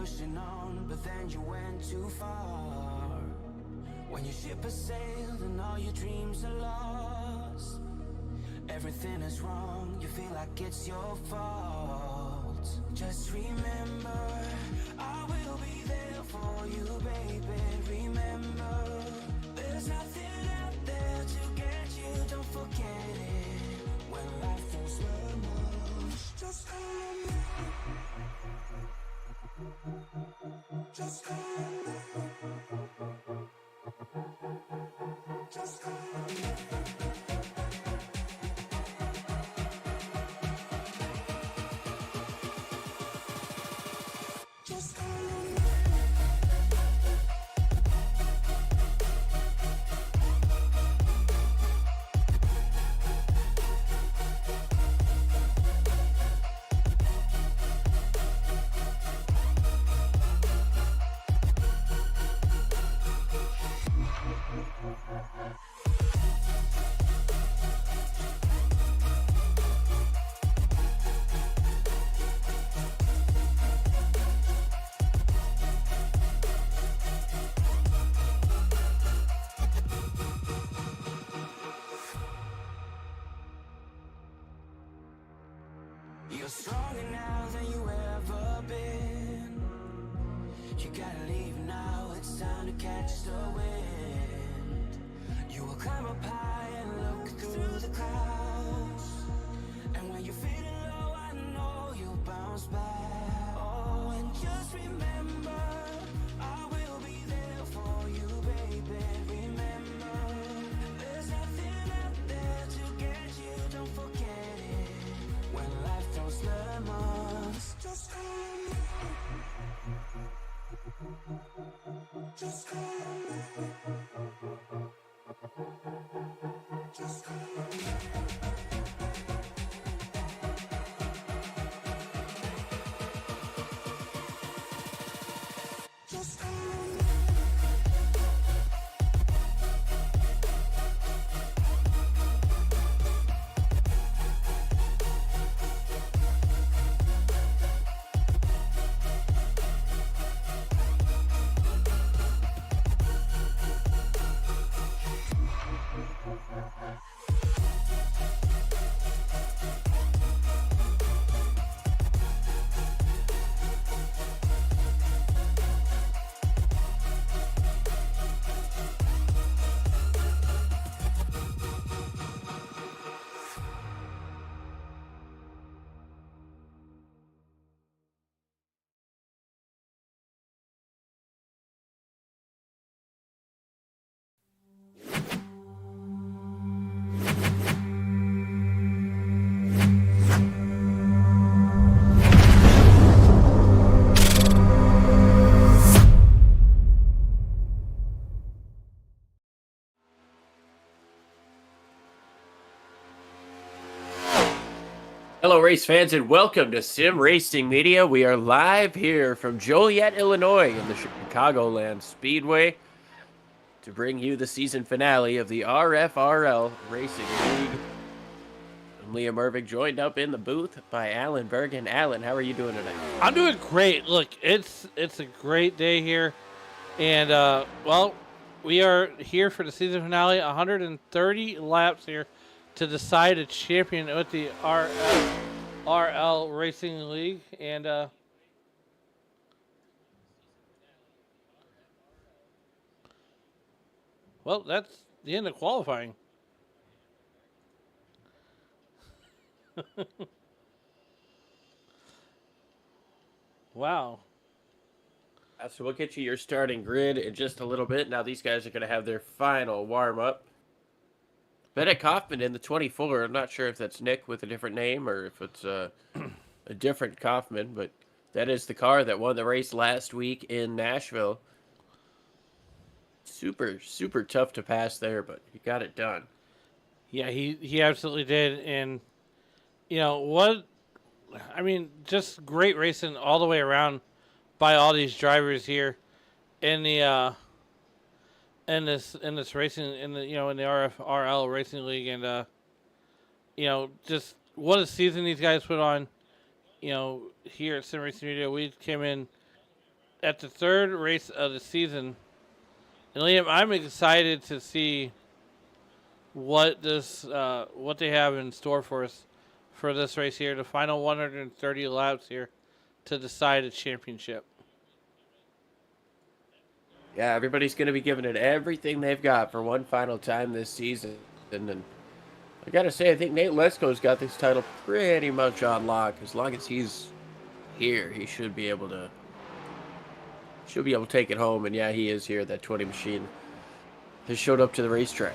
pushing on, but then you went too far. When your ship has sailed and all your dreams are lost, everything is wrong, you feel like it's your fault. Just remember, I will be there for you, baby. Remember, there's nothing out there to get you, don't forget it. When life throws lemons, just call me. Just call me. Just call me. Just call me. You're stronger now than you ever been. You gotta leave now, it's time to catch the wind. You will climb up high and look through the clouds, and when you're feeling low, I know you'll bounce back. Oh, and just remember, I will be there for you, baby. Remember, there's nothing out there to get you, don't forget it. When life throws lemons, just call me. Just call me. Just call me. Just call me. Hello, race fans, and welcome to Sim Racing Media. We are live here from Joliet, Illinois, in the Chicagoland Speedway to bring you the season finale of the RFRL Racing League. I'm Liam Irving, joined up in the booth by Alan Bergen. Alan, how are you doing today? I'm doing great. Look, it's a great day here, and well, we are here for the season finale. 130 laps here to decide a champion with the RFRL Racing League, and well, that's the end of qualifying. Wow. So we'll get you your starting grid in just a little bit. Now these guys are going to have their final warm-up. Bennett Kaufman in the 24. I'm not sure if that's Nick with a different name or if it's a different Kaufman, but that is the car that won the race last week in Nashville. Super, super tough to pass there, but he got it done. Yeah, he absolutely did, and you know what? I mean, just great racing all the way around by all these drivers here in the in this racing in the in the RFRL Racing League, and just what a season these guys put on. Here at Sim Racing Media, we came in at the third race of the season. And Liam, I'm excited to see what they have in store for us for this race here, the final 130 laps here to decide a championship. Yeah, everybody's going to be giving it everything they've got for one final time this season. And I got to say, I think Nate Lesko's got this title pretty much on lock. As long as he's here, he should be able to take it home. And yeah, he is here. That 20 machine has showed up to the racetrack.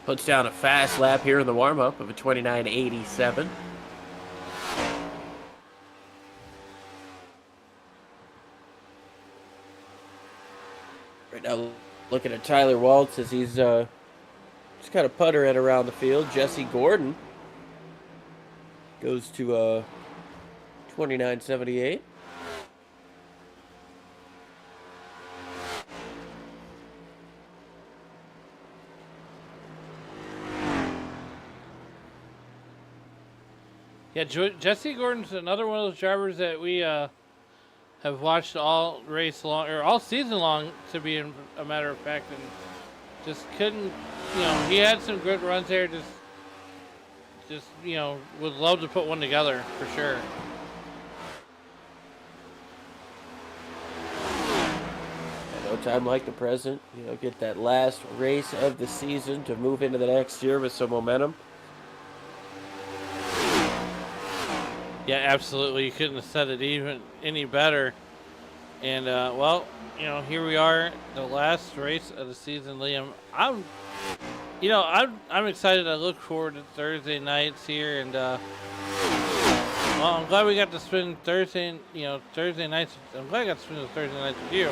Puts down a fast lap here in the warm-up of a 29.87. Right now, looking at Tyler Waltz as he's just kind of puttering around the field. Jesse Gordon goes to 29.78. Yeah, Jesse Gordon's another one of those drivers that we have watched all race long, or all season long, to be a matter of fact, and just couldn't, he had some good runs there. Just would love to put one together for sure. No time like the present. Get that last race of the season to move into the next year with some momentum. Yeah, absolutely. You couldn't have said it even any better. And well, here we are, the last race of the season, Liam. I'm excited. I look forward to Thursday nights here, and well, I'm glad we got to spend Thursday nights. I'm glad I got to spend the Thursday nights with you.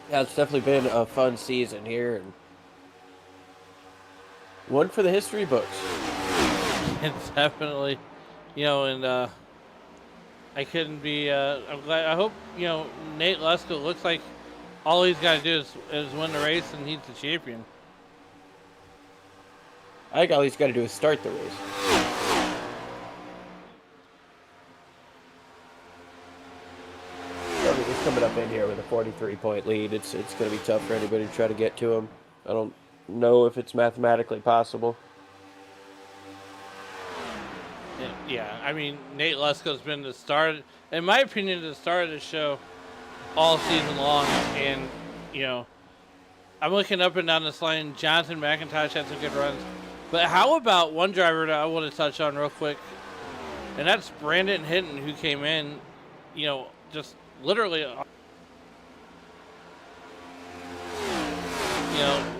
Yeah, it's definitely been a fun season here, and one for the history books. It's definitely, and I couldn't be. I'm glad. I hope Nate Lesko looks like all he's got to do is win the race, and he's the champion. I think all he's got to do is start the race. He's coming up in here with a 43-point lead. It's going to be tough for anybody to try to get to him. I don't know if it's mathematically possible. Yeah, I mean, Nate Lesko's been the star, in my opinion, the star of the show all season long. And, I'm looking up and down this line. Jonathan McIntosh had some good runs. But how about one driver that I want to touch on real quick? And that's Brandon Hinton, who came in, just literally,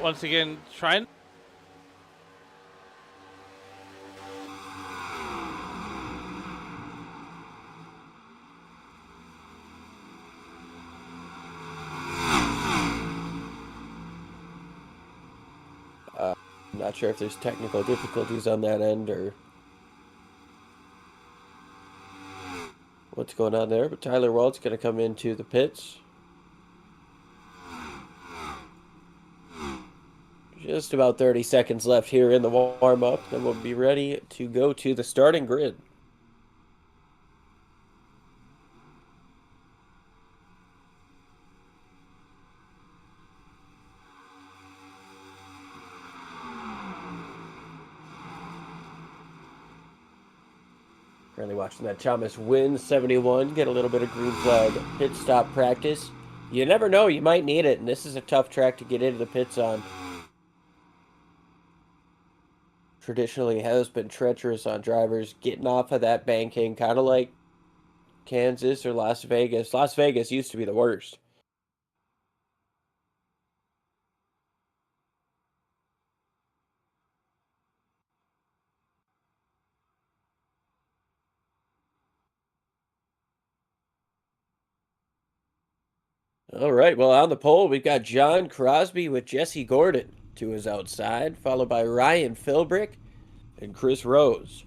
once again, trying. I'm not sure if there's technical difficulties on that end or what's going on there, but Tyler Walt's going to come into the pits. Just about 30 seconds left here in the warm-up, then we'll be ready to go to the starting grid. Currently watching that Thomas Win 71 get a little bit of green flag pit stop practice. You never know, you might need it, and this is a tough track to get into the pits on. Traditionally has been treacherous on drivers getting off of that banking, kind of like Kansas or Las Vegas. Las Vegas used to be the worst. All right, well, on the pole, we've got John Crosby with Jesse Gordon to his outside, followed by Ryan Philbrick and Chris Rose.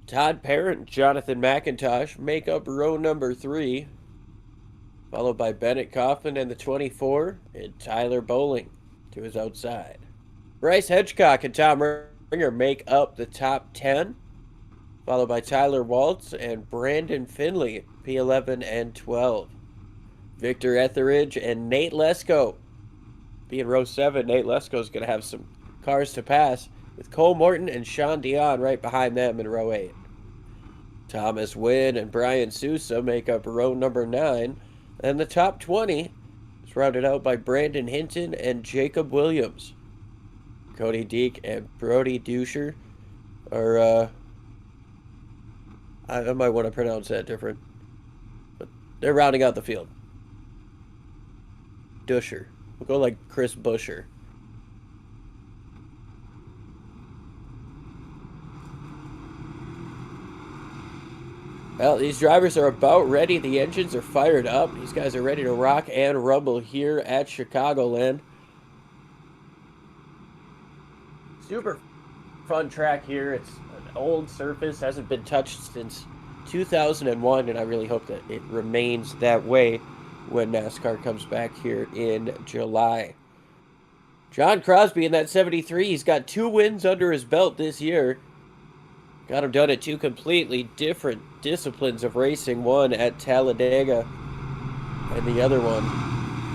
Todd Parent and Jonathan McIntosh make up row number 3, followed by Bennett Kaufman and the 24, and Tyler Bowling to his outside. Bryce Hedgecock and Tom Springer make up the top 10, followed by Tyler Waltz and Brandon Finley, P11 and 12. Victor Etheridge and Nate Lesko. Being row 7, Nate Lesko is going to have some cars to pass, with Cole Morton and Sean Dion right behind them in row 8. Thomas Wynn and Brian Sousa make up row number 9, and the top 20 is rounded out by Brandon Hinton and Jacob Williams. Cody Deek and Brody Duscher are, I might want to pronounce that different, but they're rounding out the field. Duscher. We'll go like Chris Buescher. Well, these drivers are about ready. The engines are fired up. These guys are ready to rock and rumble here at Chicagoland. Super fun track here. It's an old surface, hasn't been touched since 2001, and I really hope that it remains that way when NASCAR comes back here in July. John Crosby in that 73, he's got 2 wins under his belt this year. Got him done at 2 completely different disciplines of racing, one at Talladega and the other one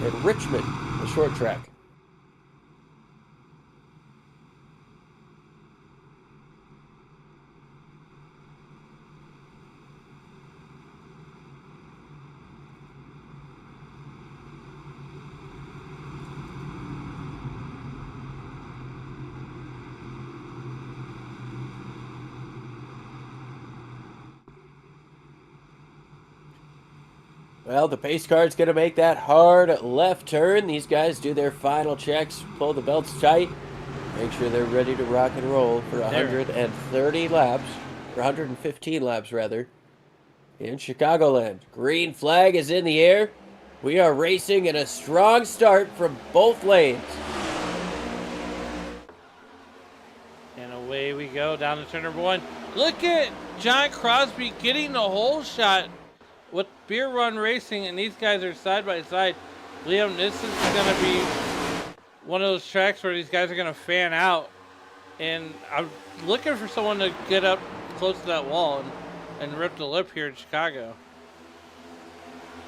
at Richmond, the short track. Well, the pace car's going to make that hard left turn. These guys do their final checks, pull the belts tight, make sure they're ready to rock and roll for 130 laps, or 115 laps rather, in Chicagoland. Green flag is in the air. We are racing in a strong start from both lanes. And away we go down to turn number 1. Look at John Crosby getting the whole shot with Beer Run Racing, and these guys are side by side. Liam, this is going to be one of those tracks where these guys are going to fan out, and I'm looking for someone to get up close to that wall and rip the lip here in Chicago.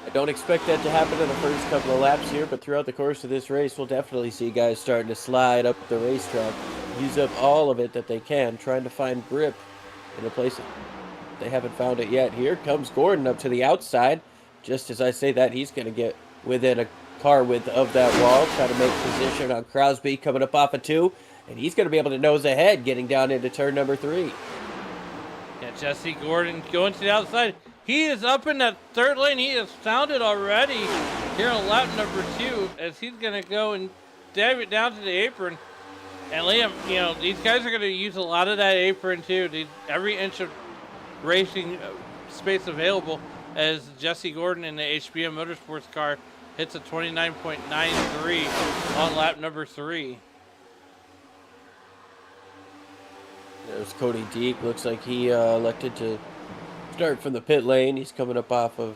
I don't expect that to happen in the first couple of laps here, but throughout the course of this race, we'll definitely see guys starting to slide up the racetrack, use up all of it that they can, trying to find grip in a place they haven't found it yet. Here comes Gordon up to the outside. Just as I say that, he's going to get within a car width of that wall, try to make position on Crosby coming up off of 2, and he's going to be able to nose ahead getting down into turn number 3. Yeah, Jesse Gordon going to the outside. He is up in that 3rd lane. He has found it already here on lap number 2 as he's going to go and dab it down to the apron. And Liam, you know, these guys are going to use a lot of that apron too. Every inch of racing space available as Jesse Gordon in the HBM Motorsports car hits a 29.93 on lap number 3. There's Cody Deek. Looks like he elected to start from the pit lane. He's coming up off of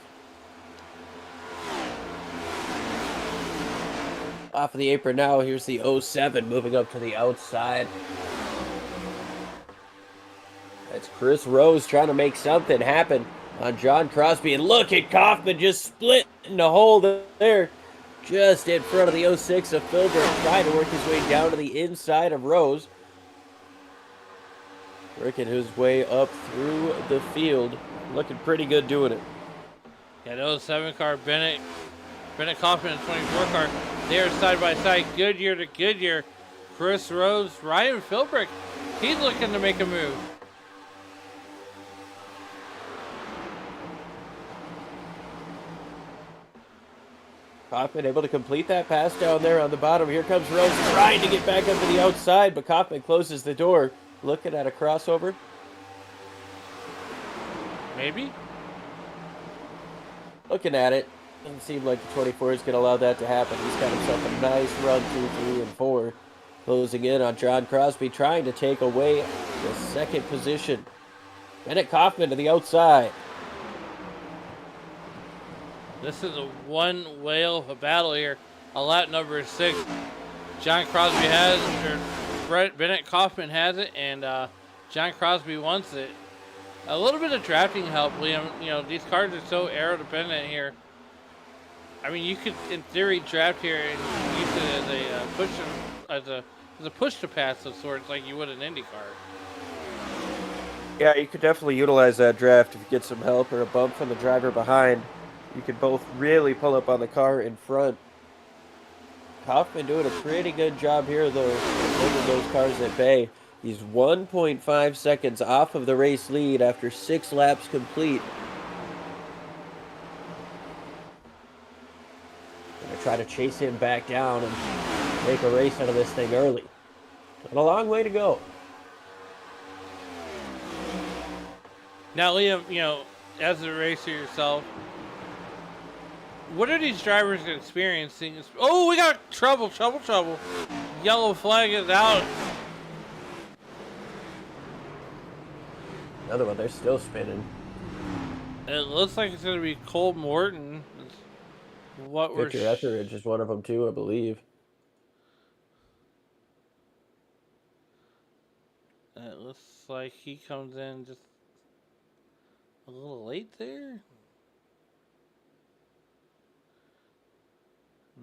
the apron now. Here's the 07 moving up to the outside. That's Chris Rose trying to make something happen on John Crosby. And look at Kaufman just splitting the hole there. Just in front of the 06 of Philbrook, trying to work his way down to the inside of Rose. Working his way up through the field. Looking pretty good doing it. Yeah, the 07 car, Bennett Kaufman, the 24 car. They are side by side, Goodyear to Goodyear. Chris Rose, Ryan Philbrick, he's looking to make a move. Kaufman able to complete that pass down there on the bottom. Here comes Rose trying to get back up to the outside, but Kaufman closes the door. Looking at a crossover. Maybe. Looking at it. Doesn't seem like the 24 is going to allow that to happen. He's got himself a nice run through 3 and 4. Closing in on John Crosby, trying to take away the second position. Bennett Kaufman to the outside. This is a one whale of a battle here. On lap number 6, John Crosby has, or Bennett Kaufman has it, and John Crosby wants it. A little bit of drafting help, Liam. You know, these cars are so aero dependent here. I mean, you could, in theory, draft here and use it as a push to pass of sorts, like you would an IndyCar. Yeah, you could definitely utilize that draft if you get some help or a bump from the driver behind. You could both really pull up on the car in front. Kaufman doing a pretty good job here, though, holding those cars at bay. He's 1.5 seconds off of the race lead after 6 laps complete. Gonna try to chase him back down and make a race out of this thing early. Got a long way to go. Now, Liam, you know, as a racer yourself, what are these drivers experiencing? Oh, we got trouble. Yellow flag is out. Another one, they're still spinning. It looks like it's going to be Cole Morton. What Victor Etheridge is one of them too, I believe. It looks like he comes in just a little late there.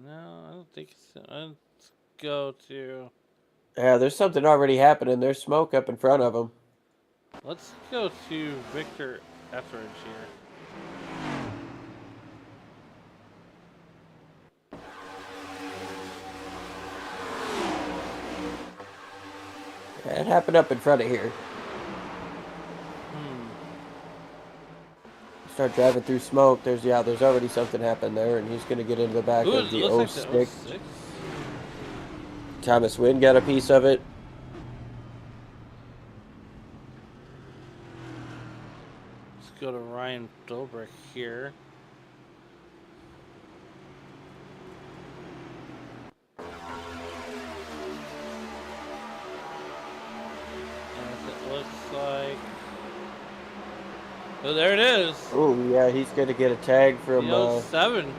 No, I don't think so. Let's go to... Yeah, there's something already happening. There's smoke up in front of them. Let's go to Victor Etheridge here. Yeah, it happened up in front of here. Start driving through smoke. There's already something happened there, and he's going to get into the back of the 06. Like Thomas Wynn got a piece of it. Let's go to Ryan Dolbrick here. And it looks like... Oh, there it is. Oh, yeah, he's going to get a tag from... 07.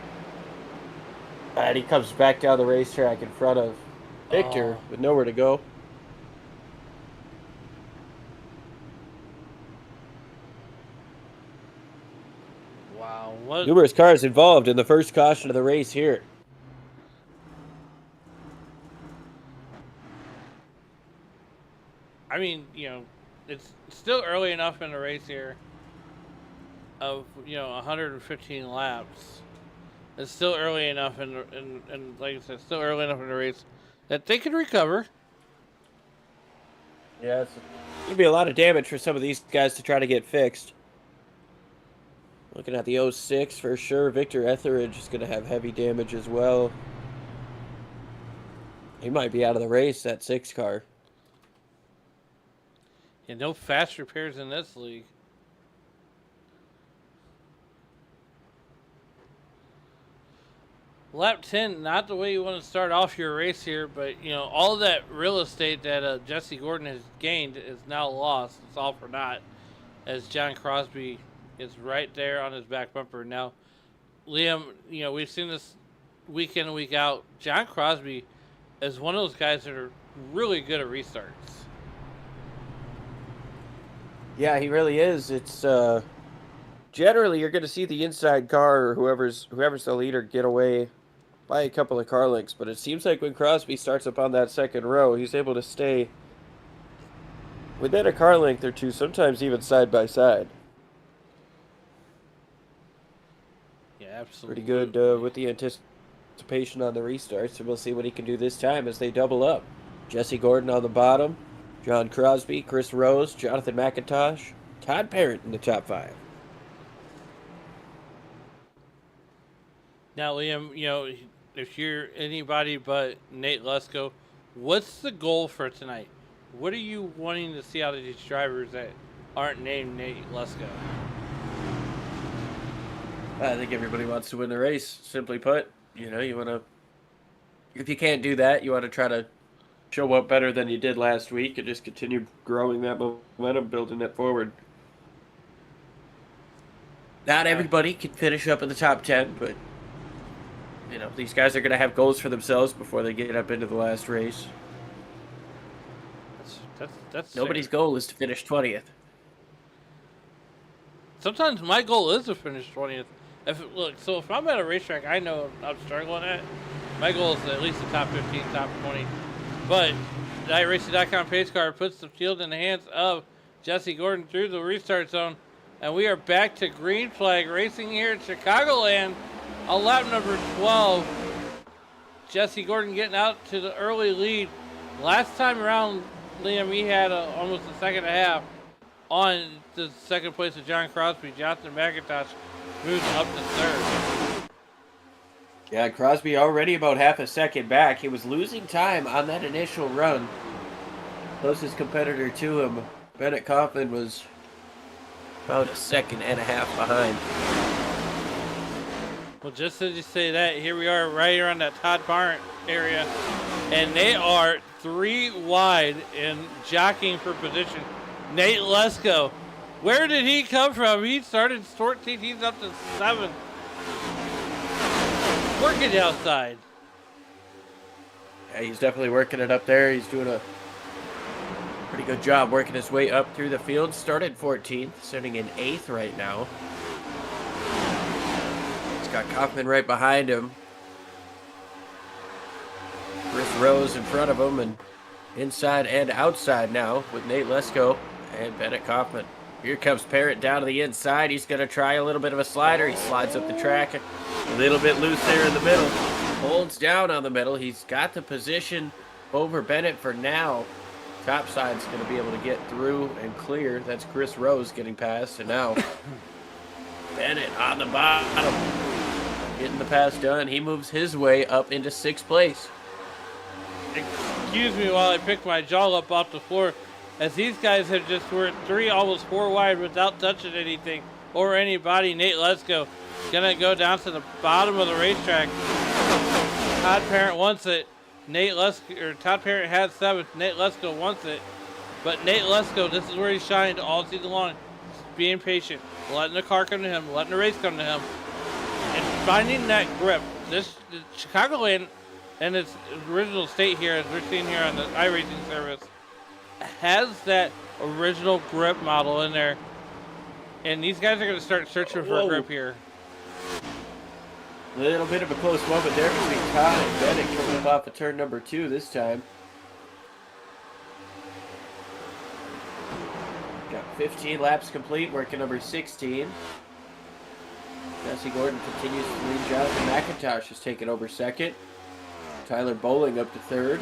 And he comes back down the racetrack in front of Victor with nowhere to go. Wow, what? Numerous cars involved in the first caution of the race here. I mean, you know, it's still early enough in the race here of, 115 laps. It's still early enough in like I said, still early enough in the race that they could recover. Yeah, it's going to be a lot of damage for some of these guys to try to get fixed. Looking at the 06 for sure, Victor Etheridge is going to have heavy damage as well. He might be out of the race, that 6 car. Yeah, no fast repairs in this league. Lap 10, not the way you want to start off your race here, but, all of that real estate that Jesse Gordon has gained is now lost. It's all for naught, as John Crosby is right there on his back bumper. Now, Liam, we've seen this week in and week out. John Crosby is one of those guys that are really good at restarts. Yeah, he really is. It's generally you're going to see the inside car or whoever's the leader get away by a couple of car lengths, but it seems like when Crosby starts up on that second row, he's able to stay within a car length or two, sometimes even side by side. Yeah, absolutely. Pretty good with the anticipation on the restarts, and we'll see what he can do this time as they double up. Jesse Gordon on the bottom, John Crosby, Chris Rose, Jonathan McIntosh, Todd Parent in the top 5. Now, Liam, if you're anybody but Nate Lesko, what's the goal for tonight? What are you wanting to see out of these drivers that aren't named Nate Lesko? I think everybody wants to win the race, simply put. You want to... If you can't do that, you want to try to show up better than you did last week and just continue growing that momentum, building it forward. Not everybody can finish up in the top 10, but... these guys are going to have goals for themselves before they get up into the last race. That's Nobody's fair. goal is to finish 20th. Sometimes my goal is to finish 20th. So if I'm at a racetrack, I know I'm struggling at. My goal is at least the top 15, top 20. But the iRacing.com pace car puts the field in the hands of Jesse Gordon through the restart zone, and we are back to green flag racing here at Chicagoland on lap number 12. Jesse Gordon getting out to the early lead. Last time around, Liam, he had almost a second and a half on the second place of John Crosby. Jonathan McIntosh moves up to third. Yeah, Crosby already about half a second back. He was losing time on that initial run. Closest competitor to him, Bennett Kaufman, was about a second and a half behind. Well, just as you say that, here we are right around that Todd Parent area, and they are 3 wide and jockeying for position. Nate Lesko, where did he come from? He started 14th, he's up to 7th. Working outside. Yeah, he's definitely working it up there. He's doing a pretty good job working his way up through the field. Started 14th, sitting in 8th right now. He's got Kaufman right behind him. Chris Rose in front of him, and inside and outside now with Nate Lesko and Bennett Kaufman. Here comes Parrott down to the inside. He's going to try a little bit of a slider. He slides up the track. A little bit loose there in the middle. Holds down on the middle. He's got the position over Bennett for now. Top side's going to be able to get through and clear. That's Chris Rose getting past. And now Bennett on the bottom. Getting the pass done. He moves his way up into 6th place. Excuse me while I pick my jaw up off the floor, as these guys have just were 3, almost 4 wide without touching anything or anybody. Nate Lesko gonna go down to the bottom of the racetrack. Todd Parent wants it. Todd Parent has 7th. Nate Lesko wants it. But Nate Lesko, this is where he shined all season long. Just being patient, letting the car come to him, letting the race come to him, and finding that grip. The Chicagoland and its original state here, as we're seeing here on the iRacing service, has that original grip model in there. And these guys are going to start searching for a grip here. A little bit of a close moment there between Todd and Bennett coming up off of turn number 2 this time. Got 15 laps complete, working number 16. Jesse Gordon continues to lead. Jonathan McIntosh has taken over 2nd. Tyler Bowling up to 3rd.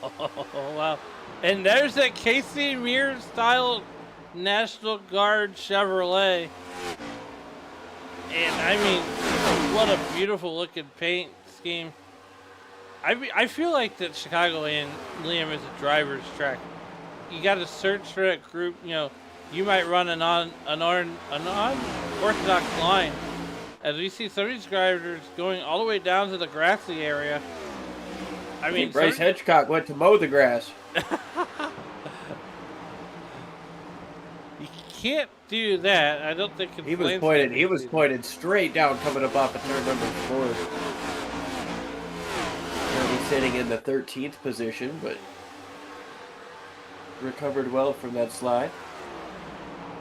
Oh, wow. And there's that Casey Mears style National Guard Chevrolet. And I mean, what a beautiful looking paint scheme. I feel like that Chicagoland, Liam, is a driver's track. You got to search for that group. You know, you might run an unorthodox line. As we see some of these drivers going all the way down to the grassy area. I mean, Bryce Hedgecock went to mow the grass. You can't do that. I don't think He was pointed straight down coming up off of turn number 4. Currently sitting in the 13th position, but recovered well from that slide.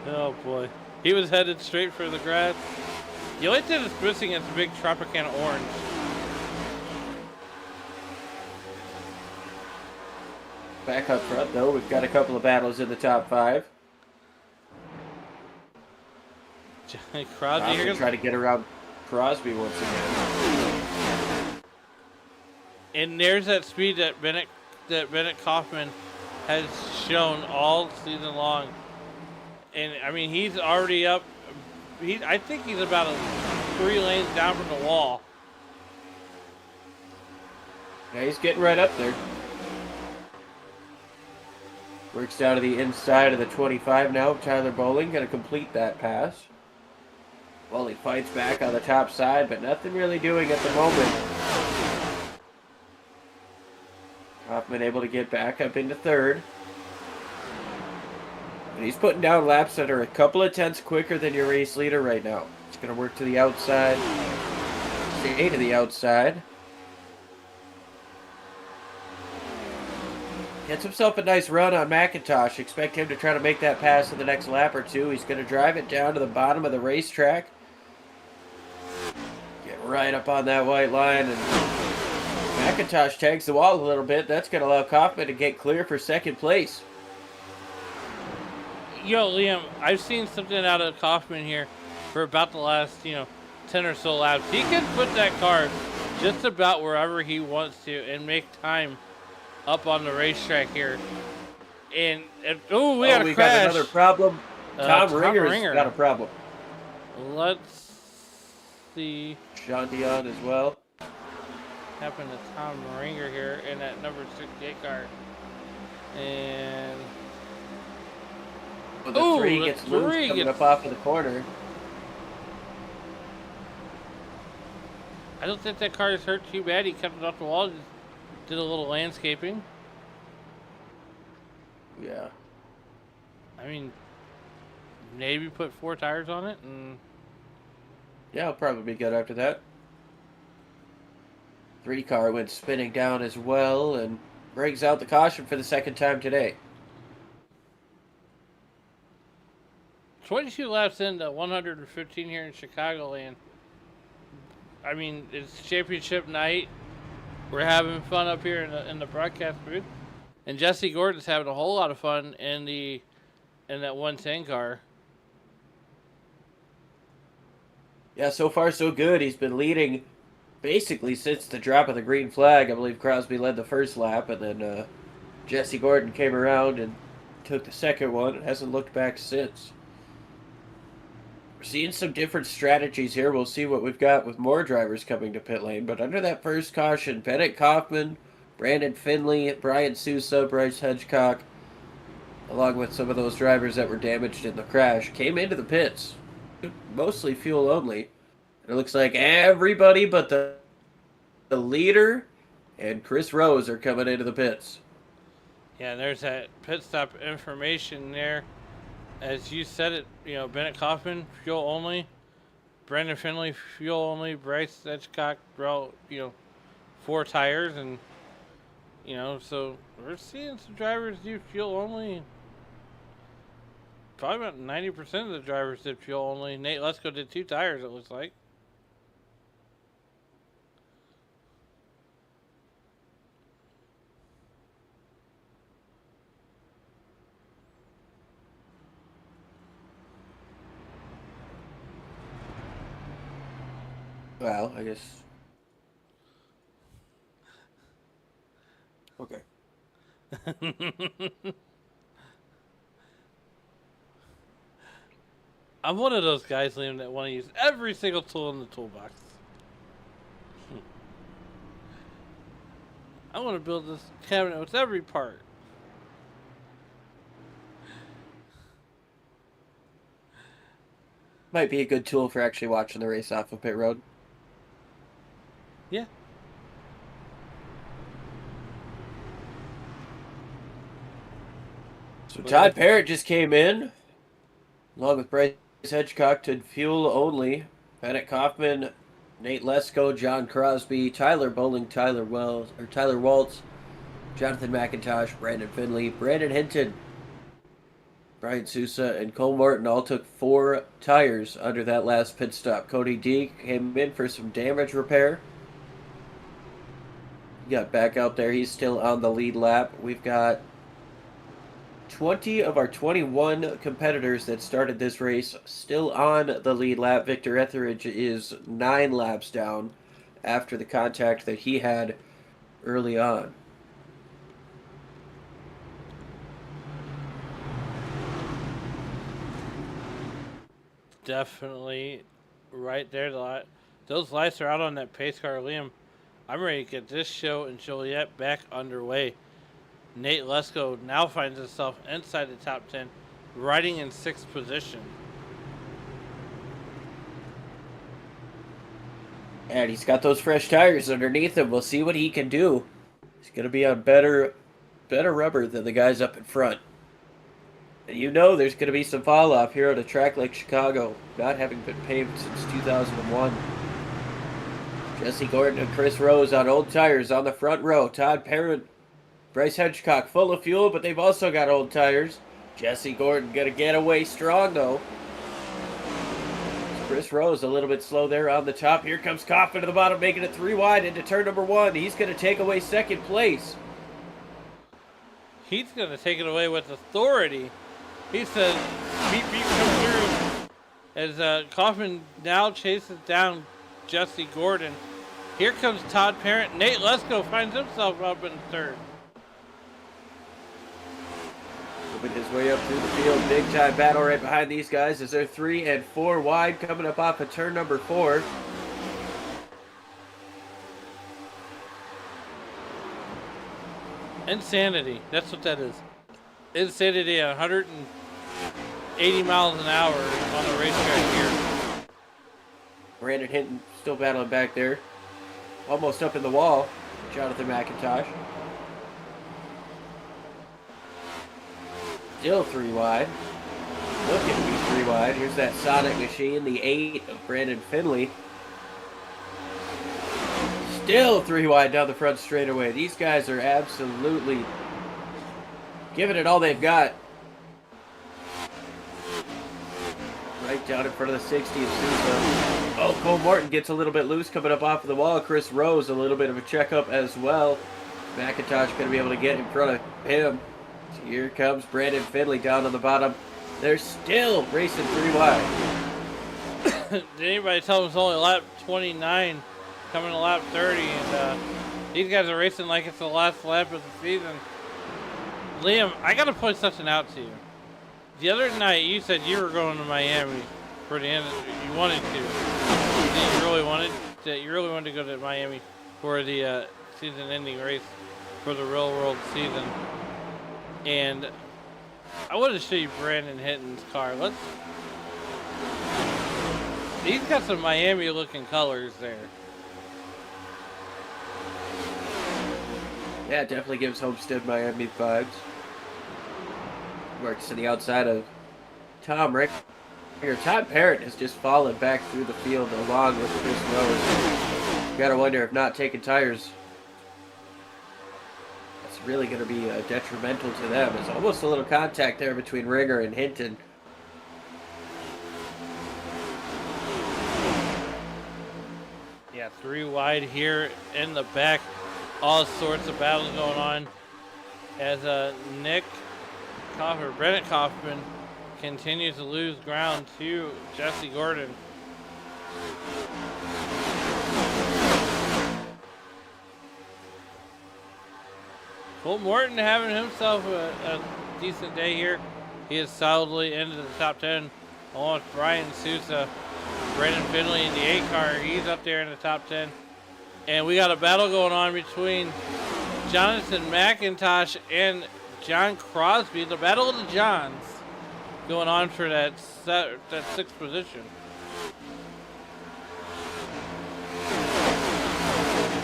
Oh boy, he was headed straight for the grass. The only thing that's missing is a big Tropicana orange. Back up front, though, we've got a couple of battles in the top 5. Crosby here try to get around Crosby once again. And there's that speed that Bennett Kaufman has shown all season long. And I mean, he's already up. I think he's about 3 lanes down from the wall. Yeah, he's getting right up there. Works down to the inside of the 25 now. Tyler Bowling going to complete that pass. Bowling fights back on the top side, but nothing really doing at the moment. Hoffman able to get back up into 3rd. And he's putting down laps that are a couple of tenths quicker than your race leader right now. He's going to work to the outside. Stay to the outside. Gets himself a nice run on McIntosh. Expect him to try to make that pass in the next lap or two. He's going to drive it down to the bottom of the racetrack. Get right up on that white line, and McIntosh tags the wall a little bit. That's going to allow Kaufman to get clear for second place. Yo, Liam, I've seen something out of Kaufman here for about the last, 10 or so laps. He can put that car just about wherever he wants to and make time up on the racetrack here. And we got a crash. Got another problem. Tom Ringer's got a problem. Let's see. Sean Dion as well. Happened to Tom Ringer here in that number 68 car. And the 3 gets loose coming up off of the corner. I don't think that car is hurt too bad. He kept it off the wall. Just did a little landscaping. Yeah. I mean, maybe put 4 tires on it, and yeah, it'll probably be good after that. 3 car went spinning down as well and brings out the caution for the second time today. 22 laps into 115 here in Chicagoland. I mean, it's championship night. We're having fun up here in the broadcast booth, and Jesse Gordon's having a whole lot of fun in that 110 car. Yeah, so far so good. He's been leading basically since the drop of the green flag. I believe Crosby led the first lap, and then Jesse Gordon came around and took the second one and hasn't looked back since. We're seeing some different strategies here. We'll see what we've got with more drivers coming to pit lane. But under that first caution, Bennett Kaufman, Brandon Finley, Brian Sousa, Bryce Hedgecock, along with some of those drivers that were damaged in the crash, came into the pits. Mostly fuel only. It looks like everybody but the leader and Chris Rose are coming into the pits. Yeah, there's that pit stop information there. As you said it, Bennett Kaufman, fuel only. Brandon Finley, fuel only. Bryce Hedgecock, 4 tires. And, so we're seeing some drivers do fuel only. Probably about 90% of the drivers did fuel only. Nate Lesko did 2 tires, it looks like. Well, I guess. Okay. I'm one of those guys, Liam, that want to use every single tool in the toolbox. I want to build this cabinet with every part. Might be a good tool for actually watching the race off of pit road. Yeah. So Todd Parrott just came in, along with Bryce Hedgecock, to fuel only. Bennett Kaufman, Nate Lesko, John Crosby, Tyler Bowling, Tyler Waltz, Jonathan McIntosh, Brandon Finley, Brandon Hinton, Brian Sousa, and Cole Morton all took 4 tires under that last pit stop. Cody D came in for some damage repair. He got back out there. He's still on the lead lap. We've got 20 of our 21 competitors that started this race still on the lead lap. Victor Etheridge is 9 laps down after the contact that he had early on. Definitely right there. Those lights are out on that pace car, Liam. I'm ready to get this show in Joliet back underway. Nate Lesko now finds himself inside the top 10, riding in 6th position. And he's got those fresh tires underneath him. We'll see what he can do. He's going to be on better rubber than the guys up in front. And there's going to be some fall off here at a track like Chicago, not having been paved since 2001. Jesse Gordon and Chris Rose on old tires on the front row. Todd Parrott, Bryce Hedgecock full of fuel, but they've also got old tires. Jesse Gordon gonna get away strong though. Chris Rose a little bit slow there on the top. Here comes Kaufman to the bottom, making it 3 wide into turn number 1. He's gonna take away second place. He's going to take it away with authority. He says, beep, beep, come through. As Kaufman now chases down Jesse Gordon. Here comes Todd Parent. Nate Lesko finds himself up in third. Moving his way up through the field. Big time battle right behind these guys as they're 3 and 4 wide coming up off of turn number 4. Insanity. That's what that is. Insanity at 180 miles an hour on the racetrack here. Brandon Hinton still battling back there. Almost up in the wall. Jonathan McIntosh. Still 3 wide. Looking to be 3 wide. Here's that Sonic Machine, the 8 of Brandon Finley. Still 3 wide down the front straightaway. These guys are absolutely giving it all they've got. Right down in front of the 60 of Sousa. Oh, Cole Morton gets a little bit loose coming up off of the wall. Chris Rose a little bit of a checkup as well. McIntosh going to be able to get in front of him. So here comes Brandon Finley down on the bottom. They're still racing 3 wide. Did anybody tell them it's only lap 29? Coming to lap 30, and these guys are racing like it's the last lap of the season. Liam, I gotta point something out to you. The other night, you said you were going to Miami for the end. You wanted to. You really wanted to go to Miami for the season-ending race for the real world season. And I want to show you Brandon Hinton's car. He's got some Miami-looking colors there. Yeah, it definitely gives Homestead Miami vibes. Works to the outside of Tom Rick. Here, Todd Parrott has just fallen back through the field along with Chris Rose. You gotta wonder if not taking tires, that's really going to be detrimental to them. There's almost a little contact there between Ringer and Hinton. Yeah, 3 wide here in the back. All sorts of battles going on as Brennan Kaufman continues to lose ground to Jesse Gordon. Cole Morton having himself a decent day here. He is solidly into the top 10 along with Brian Sousa. Brandon Finley in the 8 car, he's up there in the top 10. And we got a battle going on between Jonathan McIntosh and John Crosby. The Battle of the Johns going on for that 6th position.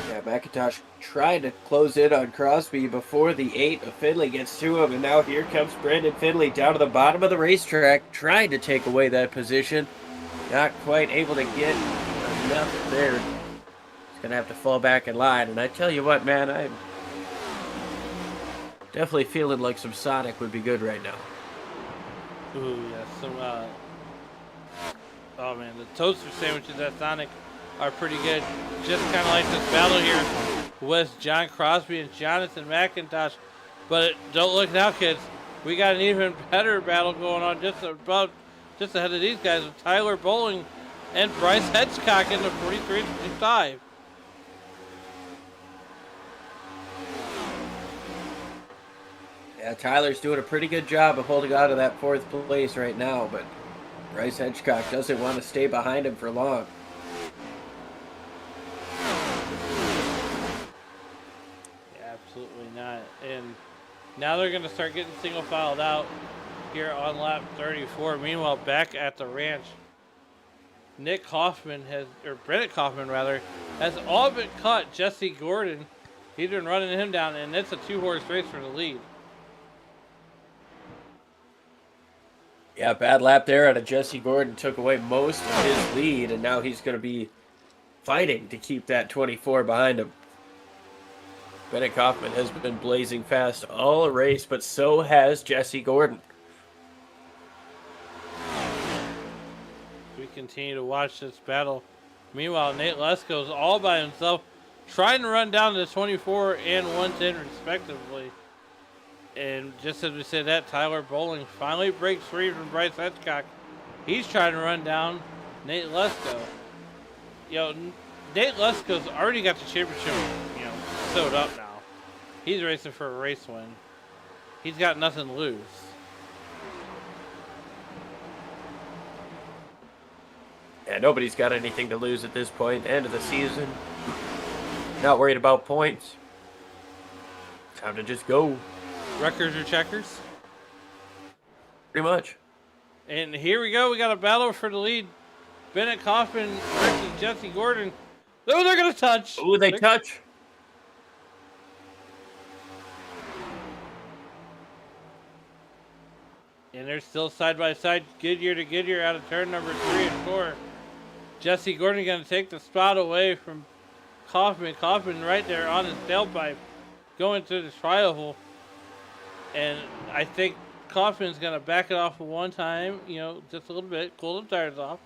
Yeah, McIntosh trying to close in on Crosby before the 8 of Finley gets to him. And now here comes Brandon Finley down to the bottom of the racetrack, trying to take away that position. Not quite able to get enough there. Gonna have to fall back in line, and I tell you what, man, I'm definitely feeling like some Sonic would be good right now. Ooh, yeah, some oh man, the toaster sandwiches at Sonic are pretty good. Just kind of like this battle here with John Crosby and Jonathan McIntosh. But don't look now, kids. We got an even better battle going on just ahead of these guys with Tyler Bowling and Bryce Hedgecock in the 43-55. Yeah, Tyler's doing a pretty good job of holding on to that 4th place right now, but Bryce Hedgecock doesn't want to stay behind him for long. Yeah, absolutely not. And now they're going to start getting single filed out here on lap 34. Meanwhile, back at the ranch, Brennan Kaufman has all but caught Jesse Gordon. He's been running him down, and it's a 2-horse race for the lead. Yeah, bad lap there out of Jesse Gordon. Took away most of his lead, and now he's going to be fighting to keep that 24 behind him. Bennett Kaufman has been blazing fast all race, but so has Jesse Gordon. We continue to watch this battle. Meanwhile, Nate Lesko's all by himself, trying to run down to 24 and 110 respectively. And just as we said that, Tyler Bowling finally breaks free from Bryce Hitchcock. He's trying to run down Nate Lesko. Nate Lesko's already got the championship, sewed up now. He's racing for a race win. He's got nothing to lose. Yeah, nobody's got anything to lose at this point. End of the season. Not worried about points. Time to just go. Records or checkers? Pretty much. And here we go. We got a battle for the lead. Bennett Kaufman versus Jesse Gordon. Oh, they're going to touch. Oh, they touch. And they're still side by side. Goodyear to Goodyear out of turn number 3 and 4. Jesse Gordon going to take the spot away from Kaufman. Kaufman right there on his tailpipe going to the tri-oval. And I think Kaufman's going to back it off one time, just a little bit, cool the tires off.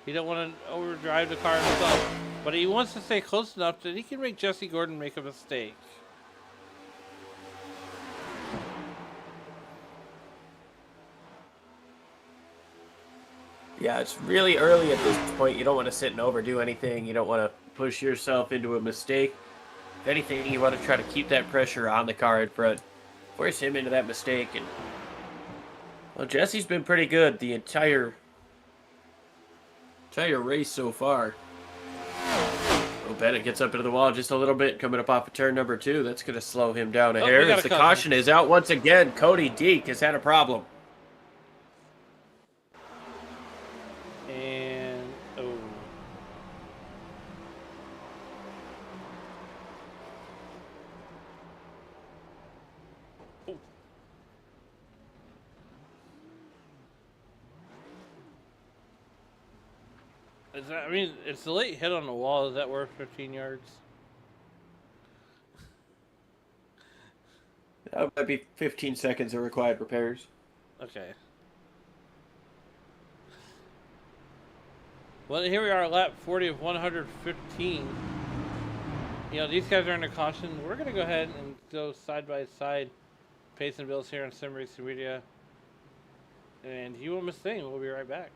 He don't want to overdrive the car himself. But he wants to stay close enough that he can make Jesse Gordon make a mistake. Yeah, it's really early at this point. You don't want to sit and overdo anything. You don't want to push yourself into a mistake. If anything, you want to try to keep that pressure on the car in front. Force him into that mistake. And well, Jesse's been pretty good the entire race so far. Oh, Bennett gets up into the wall just a little bit, coming up off of turn number 2. That's going to slow him down a hair. As the caution is out once again, Cody Deek has had a problem. And, oh. It's a late hit on the wall. Is that worth 15 yards? That might be 15 seconds of required repairs. Okay. Well, here we are at lap 40 of 115. These guys are under caution. We're going to go ahead and go side by side. Pace and bills here on Sim Racing Media. And you won't miss a thing. We'll be right back.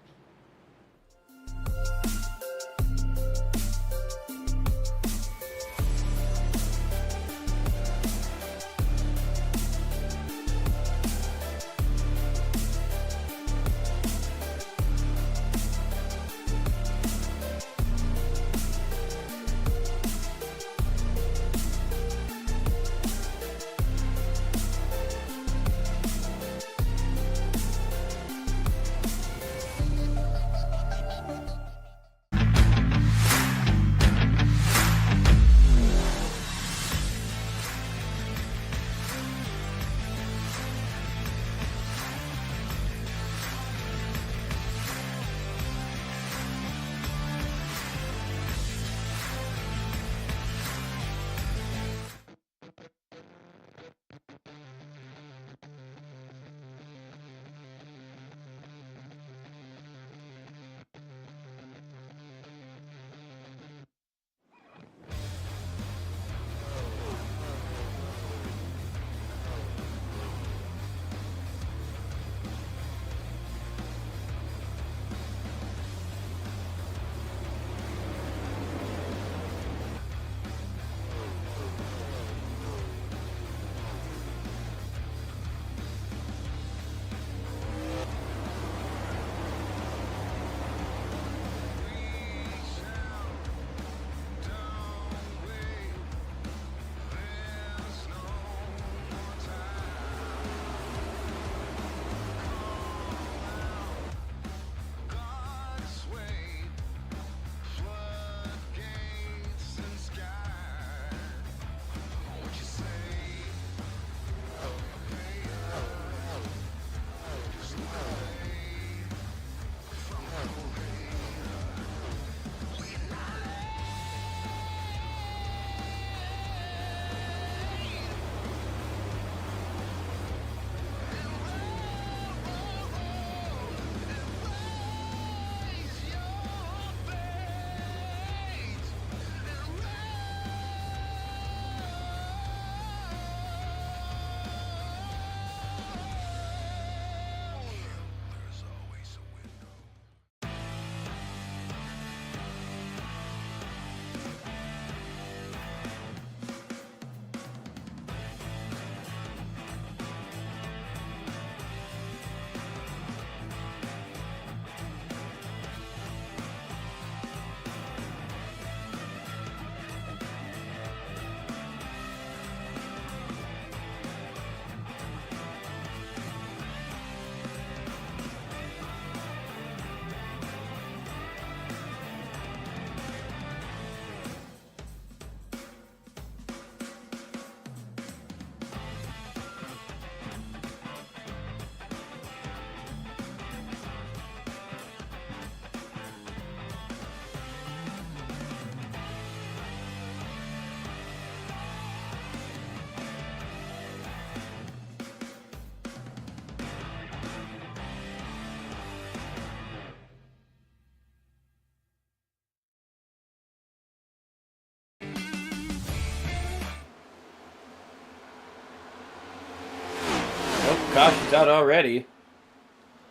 caution's out already.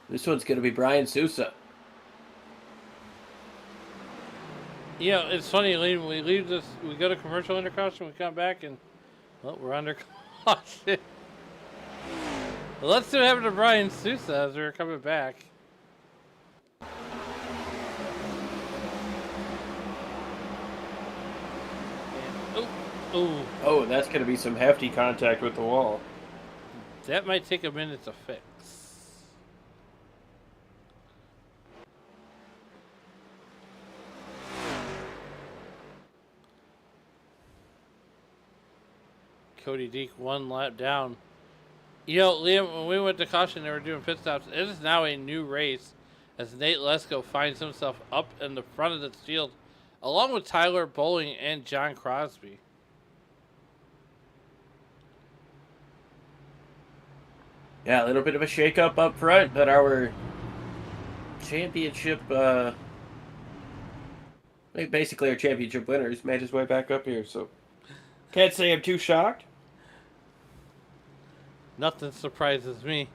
This one's going to be Brian Sousa. Yeah, it's funny, Liam. We leave this. We go to commercial under caution. We come back and, well, we're under caution. Well, let's see what happened to Brian Sousa as we're coming back. Oh, that's going to be some hefty contact with the wall. That might take a minute to fix. Cody Deek 1 lap down. You know, Liam, when we went to caution, they were doing pit stops. It is now a new race as Nate Lesko finds himself up in the front of the field, along with Tyler Bowling and John Crosby. Yeah, a little bit of a shake-up up front, but our championship, basically our championship winners made his way back up here, so can't say I'm too shocked. Nothing surprises me.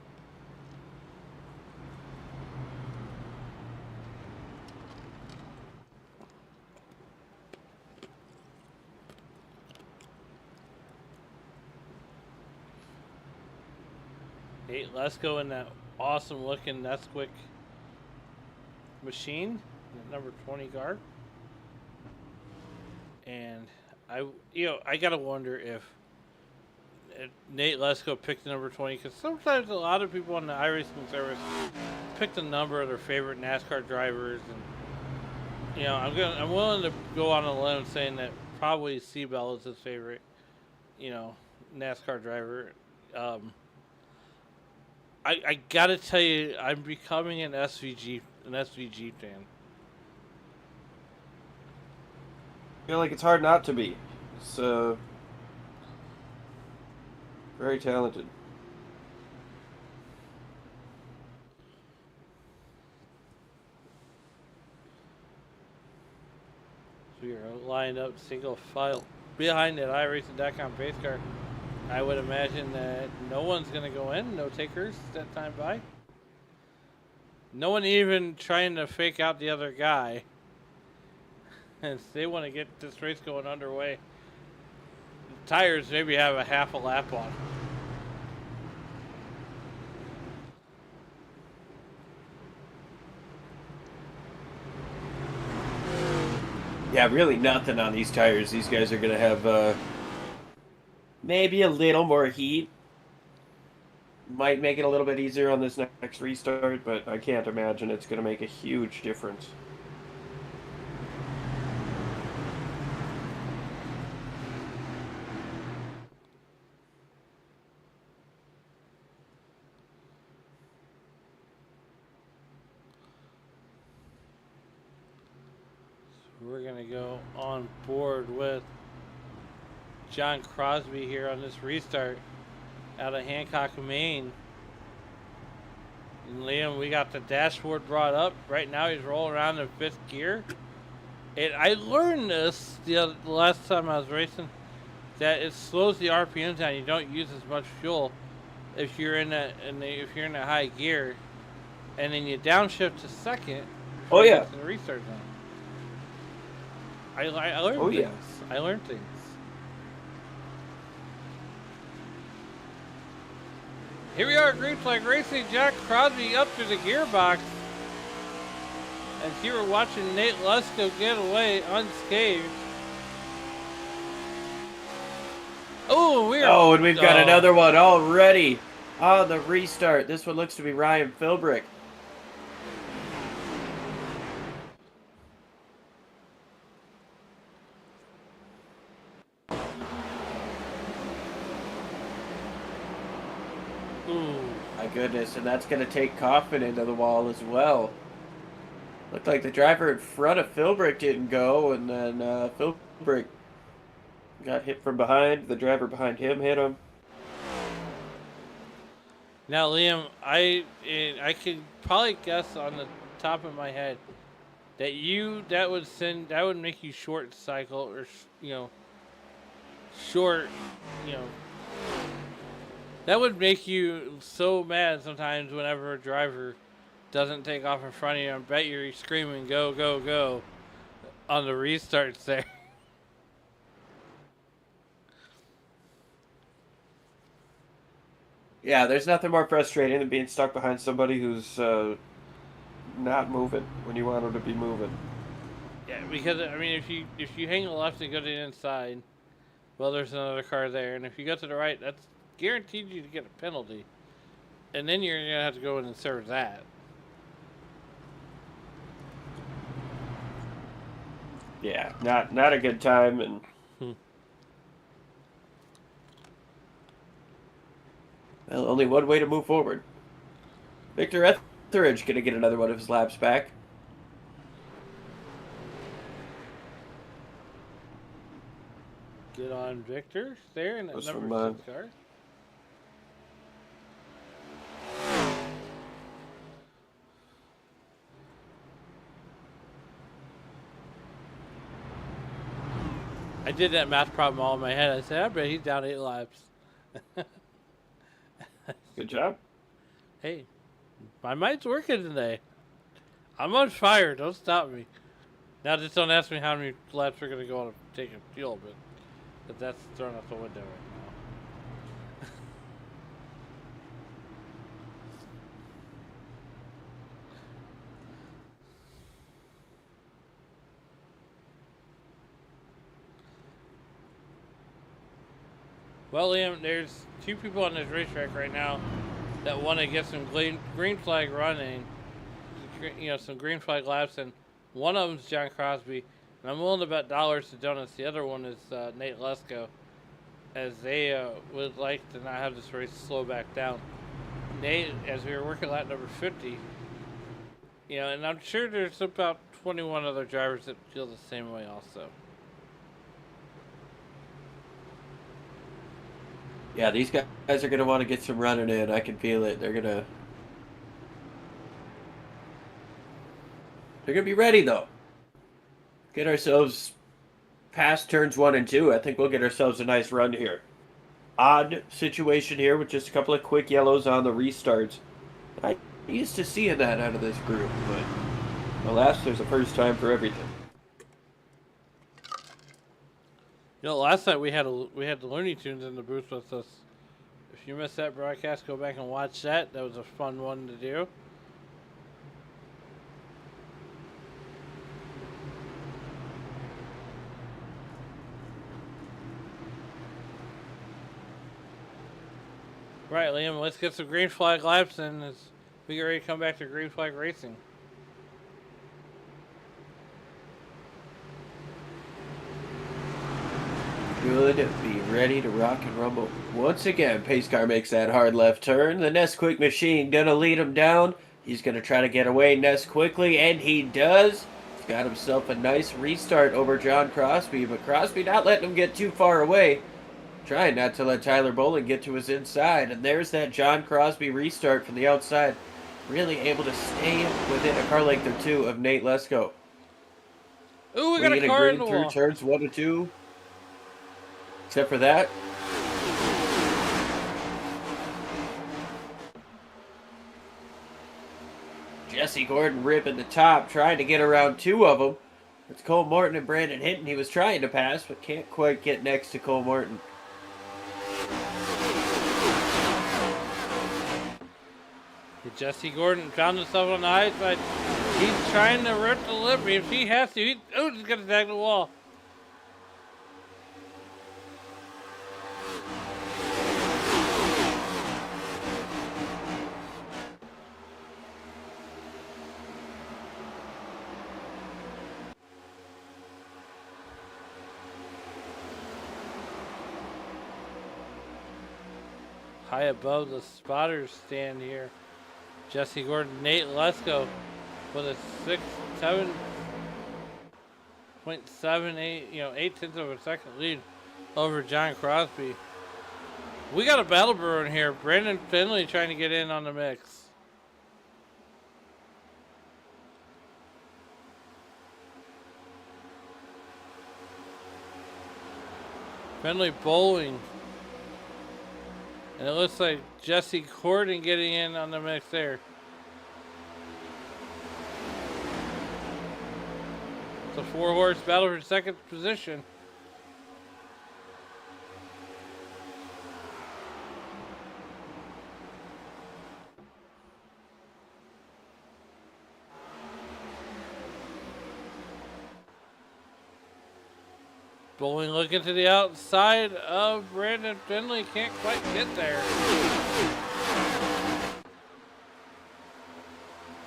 Nate Lesko in that awesome looking Nesquik machine, number 20 car. And I gotta wonder if Nate Lesko picked the number 20, because sometimes a lot of people on the iRacing service pick the number of their favorite NASCAR drivers, and I'm willing to go on a limb saying that probably Seabell is his favorite, NASCAR driver. I gotta tell you, I'm becoming an SVG fan. I feel like it's hard not to be. So very talented. We are lined up single file behind that iRacing.com pace car. I would imagine that no one's going to go in, no takers that time by. No one even trying to fake out the other guy. And they want to get this race going underway. The tires maybe have a half a lap on. Yeah, really nothing on these tires. These guys are going to have maybe a little more heat. Might make it a little bit easier on this next restart, but I can't imagine it's going to make a huge difference. We're going to go on board with John Crosby here on this restart out of Hancock, Maine. And Liam, we got the dashboard brought up. Right now he's rolling around in 5th gear. And I learned this the last time I was racing, that it slows the RPM down. You don't use as much fuel if you're in a high gear, and then you downshift to 2nd. Oh yeah. The restart zone. I learned things. Yeah. I learned things. Here we are at Green Flag Racing. Jack Crosby up to the gearbox. And here we're watching Nate Lesko get away unscathed. Oh, and we've got another one already on the restart. This one looks to be Ryan Philbrick. My goodness, and that's going to take Kaufman into the wall as well. Looked like the driver in front of Philbrick didn't go, and then Philbrick got hit from behind. The driver behind him hit him. Now, Liam, I could probably guess on the top of my head that that would make you short cycle, or short, That would make you so mad sometimes whenever a driver doesn't take off in front of you. I bet you're screaming, go, go, go, on the restarts there. Yeah, there's nothing more frustrating than being stuck behind somebody who's not moving when you want them to be moving. Yeah, because I mean, if you hang left and go to the inside, well, there's another car there, and if you go to the right, that's guaranteed you to get a penalty, and then you're gonna have to go in and serve that. Yeah, not a good time, and well, only one way to move forward. Victor Etheridge gonna get another one of his laps back. Get on Victor there in that Goes number from, 6 car. I did that math problem all in my head. I said, I bet he's down 8 laps. Good job. Hey, my mind's working today. I'm on fire. Don't stop me. Now just don't ask me how many laps we're going to go on to take a fuel, but that's thrown out the window right now. Well, Liam, there's 2 people on this racetrack right now that want to get some green flag running, you know, some green flag laps, and one of them's John Crosby, and I'm willing to bet dollars to donuts. The other one is Nate Lesko, as they would like to not have this race slow back down. Nate, as we were working lap number 50, you know, and I'm sure there's about 21 other drivers that feel the same way also. Yeah, these guys are going to want to get some running in. I can feel it. They're going to be ready, though. Get ourselves past turns 1 and 2. I think we'll get ourselves a nice run here. Odd situation here with just a couple of quick yellows on the restarts. I used to seeing that out of this group, but alas, there's a first time for everything. You know, last night we had the Looney Tunes in the booth with us. If you missed that broadcast, go back and watch that. That was a fun one to do. Right, Liam, let's get some green flag laps and we get ready to come back to green flag racing. Good, be ready to rock and rumble. Once again, pace car makes that hard left turn. The Nesquik machine gonna lead him down. He's gonna try to get away Nest quickly, and he does. He's got himself a nice restart over John Crosby, but Crosby not letting him get too far away. Trying not to let Tyler Bolin get to his inside, and there's that John Crosby restart from the outside. Really able to stay within a car length or 2 of Nate Lesko. Ooh, we got a car in the through wall. turns 1 and 2. Except for that. Jesse Gordon ripping the top, trying to get around 2 of them. It's Cole Morton and Brandon Hinton. He was trying to pass, but can't quite get next to Cole Morton. Jesse Gordon found himself on the high side. He's trying to rip the lip. If he has to, he's going to tag the wall. High above the spotters stand here. Jesse Gordon, Nate Lesko with a 7.78, 0.8 of a second lead over John Crosby. We got a battle brewing here. Brandon Finley trying to get in on the mix. Finley bowling. And it looks like Jesse Gordon getting in on the mix there. It's a 4-horse battle for second position. Bowling looking to the outside of Brandon Finley. Can't quite get there.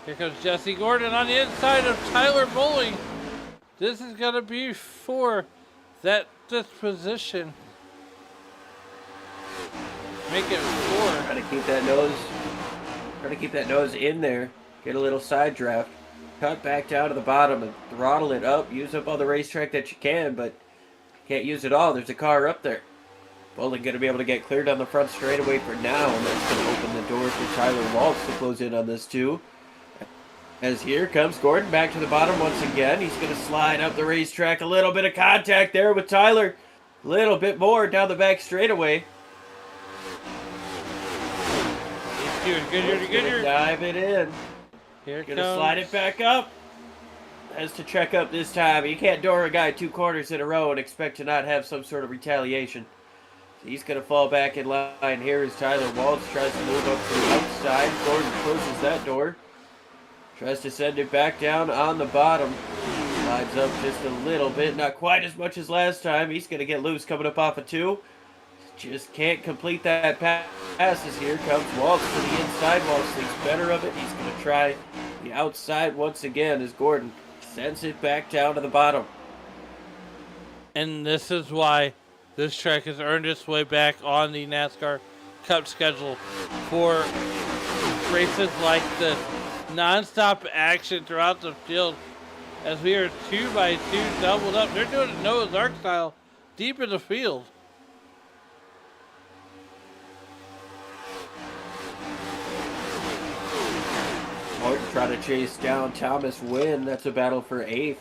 Here comes Jesse Gordon on the inside of Tyler Bowling. This is going to be for that 5th position. Make it 4. Try to keep that nose in there. Get a little side draft. Cut back down to the bottom and throttle it up. Use up all the racetrack that you can, but can't use it all. There's a car up there. Bowling going to be able to get cleared on the front straightaway for now, and that's going to open the door for Tyler Waltz to close in on this too. As here comes Gordon back to the bottom once again. He's going to slide up the racetrack. A little bit of contact there with Tyler. A little bit more down the back straightaway. Good. Dive it in. Here it Going to comes. slide it back up. Has to check up this time. You can't door a guy 2 corners in a row and expect to not have some sort of retaliation. So he's going to fall back in line here as Tyler Waltz tries to move up to the outside. Gordon closes that door. Tries to send it back down on the bottom. Slides up just a little bit. Not quite as much as last time. He's going to get loose coming up off of 2. Just can't complete that pass. As here comes Waltz to the inside. Waltz thinks better of it. He's going to try the outside once again as Gordon sends it back down to the bottom. And this is why this track has earned its way back on the NASCAR Cup schedule for races like this. Non-stop action throughout the field as we are 2x2 doubled up. They're doing it Noah's Ark style deep in the field. Morton trying to chase down Thomas Wynn. That's a battle for 8th.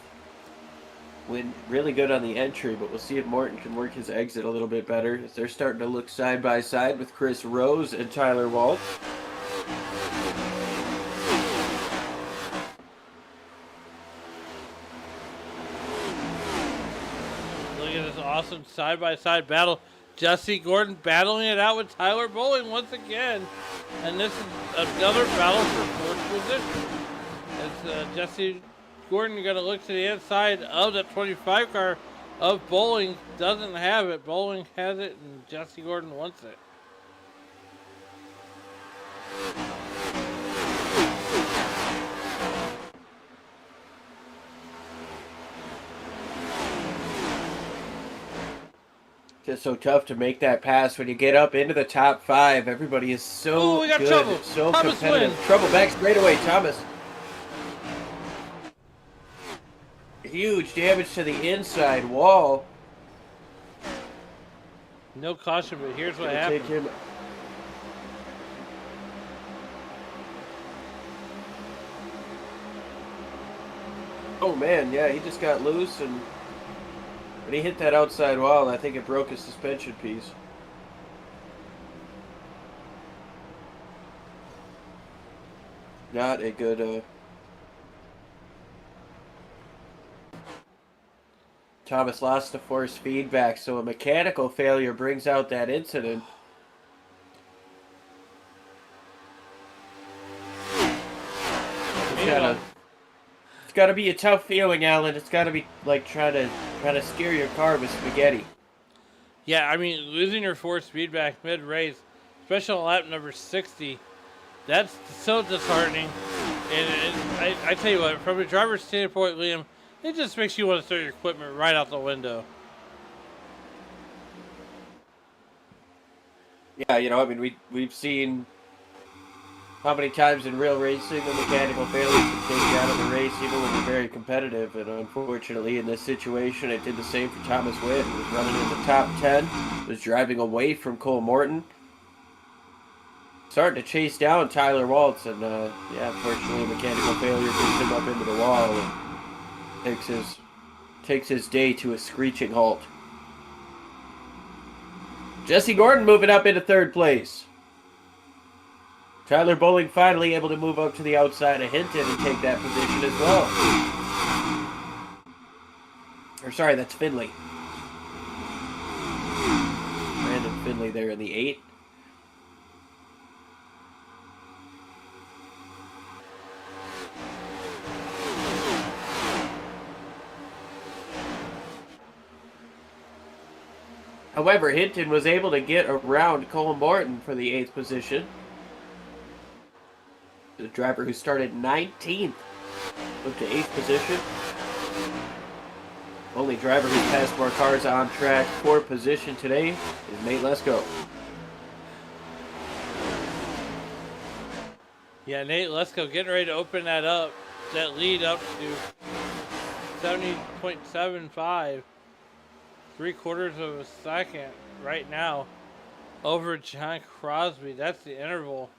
Wynn really good on the entry, but we'll see if Morton can work his exit a little bit better. As they're starting to look side by side with Chris Rose and Tyler Waltz. Look at this awesome side-by-side battle. Jesse Gordon battling it out with Tyler Bowling once again. And this is another battle for 4th position. As Jesse Gordon going to look to the inside of that 25 car of Bowling. Doesn't have it. Bowling has it, and Jesse Gordon wants it. Just so tough to make that pass when you get up into the top 5. Everybody is so Ooh, we got good, trouble. so Thomas competitive. Wynn. Trouble back straightaway, Thomas. Huge damage to the inside wall. No caution, but here's what Gonna happened. take him. Oh man, yeah, he just got loose and when he hit that outside wall, I think it broke his suspension piece. Not a good Thomas lost the force feedback, so a mechanical failure brings out that incident. It's gotta be a tough feeling, Alan. It's gotta be like trying to steer your car with spaghetti. Yeah, I mean, losing your force feedback mid-race, especially on lap number 60, that's so disheartening. And I tell you what, from a driver's standpoint, Liam, it just makes you want to throw your equipment right out the window. Yeah, you know, I mean, we've seen how many times in real racing the mechanical failures can take you out of the race, even when you're very competitive. And unfortunately, in this situation, it did the same for Thomas Witt. He was running in the top 10, was driving away from Cole Morton, starting to chase down Tyler Waltz, and yeah, unfortunately, a mechanical failure brings him up into the wall and takes his day to a screeching halt. Jesse Gordon moving up into third place. Tyler Bowling finally able to move up to the outside of Hinton and take that position as well. Or sorry, that's Finley. Brandon Finley there in the 8. However, Hinton was able to get around Cole Morton for the 8th position. The driver who started 19th up to 8th position. Only driver who passed more cars on track for position today is Nate Lesko. Yeah, Nate Lesko getting ready to open that up, that lead up to 70.75. 3/4 of a second right now over John Crosby. That's the interval.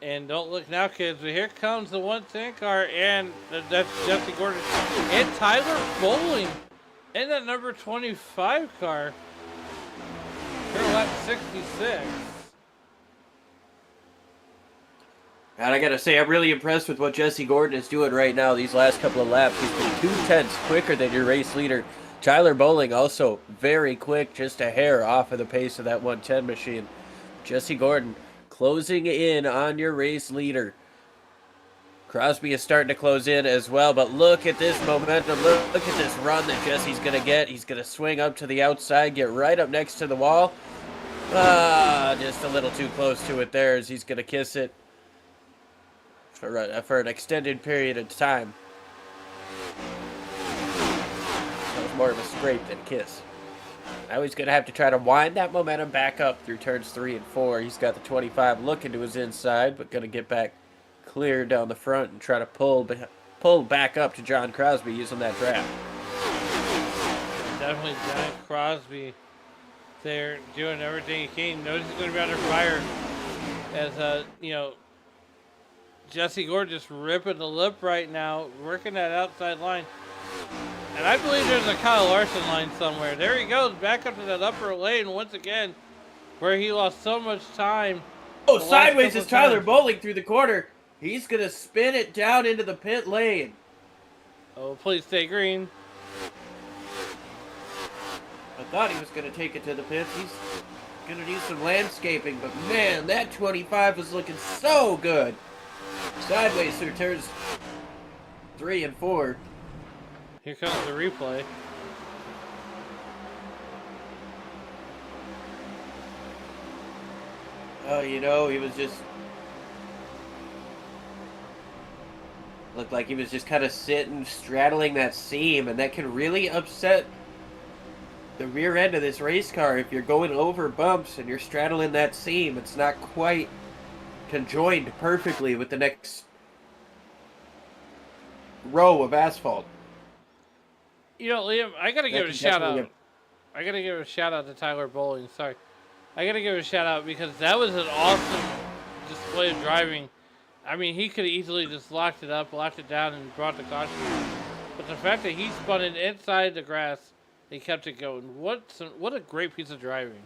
And don't look now, kids, but here comes the 110 car, and that's Jesse Gordon and Tyler Bowling in that number 25 car. Here lap 66. And I gotta say, I'm really impressed with what Jesse Gordon is doing right now. These last couple of laps, he's been 2/10 quicker than your race leader. Tyler Bowling also very quick, just a hair off of the pace of that 110 machine. Jesse Gordon closing in on your race leader. Crosby is starting to close in as well, but look at this momentum. Look at this run that Jesse's going to get. He's going to swing up to the outside, get right up next to the wall. Just a little too close to it there as he's going to kiss it for an extended period of time. That was more of a scrape than a kiss. Now he's going to have to try to wind that momentum back up through turns 3 and 4. He's got the 25 looking to his inside, but going to get back clear down the front and try to pull back up to John Crosby using that draft. Definitely John Crosby there doing everything he can. Notice he's going to be under fire as, Jesse Gordon just ripping the lip right now, working that outside line. And I believe there's a Kyle Larson line somewhere. There he goes, back up to that upper lane once again, where he lost so much time. Oh, sideways is Tyler Bowling through the corner. He's going to spin it down into the pit lane. Oh, please stay green. I thought he was going to take it to the pits. He's going to do some landscaping, but man, that 25 was looking so good. Sideways through turns 3 and 4. Here comes the replay. Oh, he was just... looked like he was just kind of sitting, straddling that seam, and that can really upset the rear end of this race car. If you're going over bumps and you're straddling that seam, it's not quite conjoined perfectly with the next row of asphalt. Liam, I gotta give it a shout out. I gotta give a shout out to Tyler Bowling. Sorry, I gotta give it a shout out because that was an awesome display of driving. I mean, he could have easily just locked it up, locked it down, and brought the caution. But the fact that he spun it inside the grass, he kept it going. What a great piece of driving.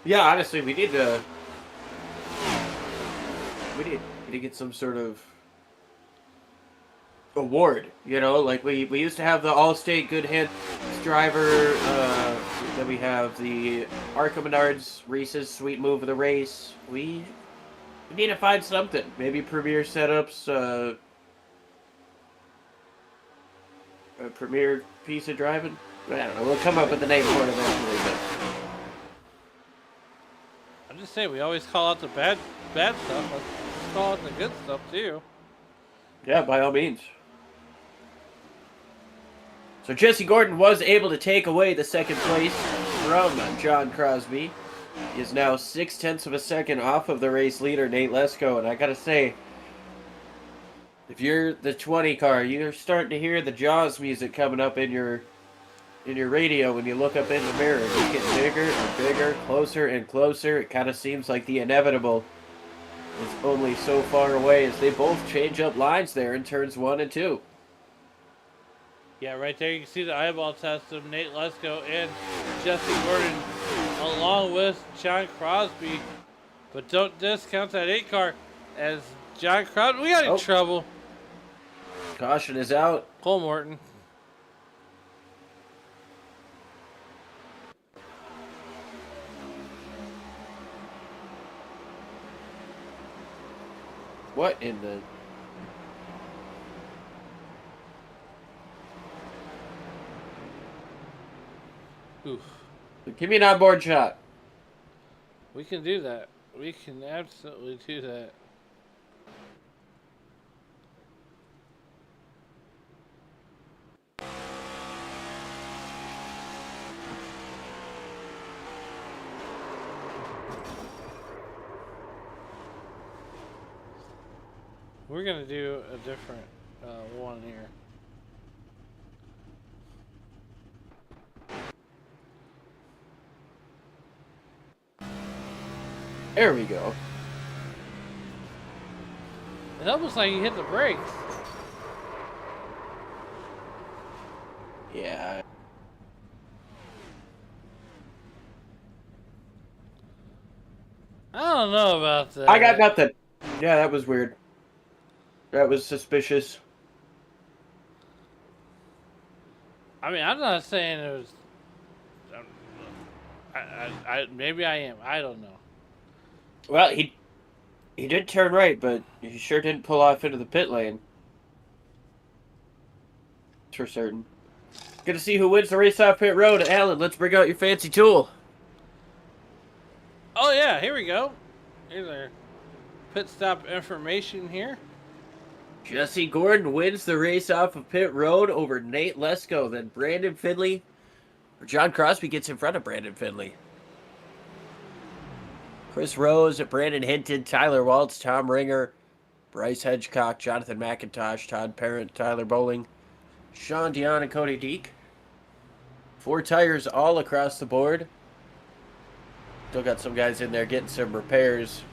Yeah, honestly, we need to get some sort of award, like we used to have the All-State Good Hands driver, then we have the Arca Menards Reese's Sweet Move of the Race. We need to find something, maybe Premier Setups, a Premier piece of driving. I don't know, we'll come up with the name for it eventually, but I'm just saying, we always call out the bad stuff, let's call out the good stuff too. Yeah, by all means. So Jesse Gordon was able to take away the second place from John Crosby. He is now 0.6 of a second off of the race leader, Nate Lesko. And I gotta say, if you're the 20 car, you're starting to hear the Jaws music coming up in your radio when you look up in the mirror. It's getting bigger and bigger, closer and closer. It kind of seems like the inevitable is only so far away as they both change up lines there in turns 1 and 2. Yeah, right there you can see the eyeball test of Nate Lesko and Jesse Gordon along with John Crosby. But don't discount that 8 car as John Crosby. We got in trouble. Caution is out. Cole Morton. What in the... Oof. Give me an onboard shot. We can do that. We can absolutely do that. We're going to do a different one here. There we go. It almost like you hit the brakes. Yeah. I don't know about that. I got nothing. Yeah, that was weird. That was suspicious. I mean, I'm not saying it was... maybe I am. I don't know. Well, he did turn right, but he sure didn't pull off into the pit lane. That's for certain. Good to see who wins the race off pit road. Alan, let's bring out your fancy tool. Oh, yeah. Here we go. Here's our pit stop information here. Jesse Gordon wins the race off of pit road over Nate Lesko. Then Brandon Finley, or John Crosby gets in front of Brandon Finley. Chris Rose, Brandon Hinton, Tyler Waltz, Tom Ringer, Bryce Hedgecock, Jonathan McIntosh, Todd Parent, Tyler Bowling, Sean Dion, and Cody Deek. 4 tires all across the board. Still got some guys in there getting some repairs.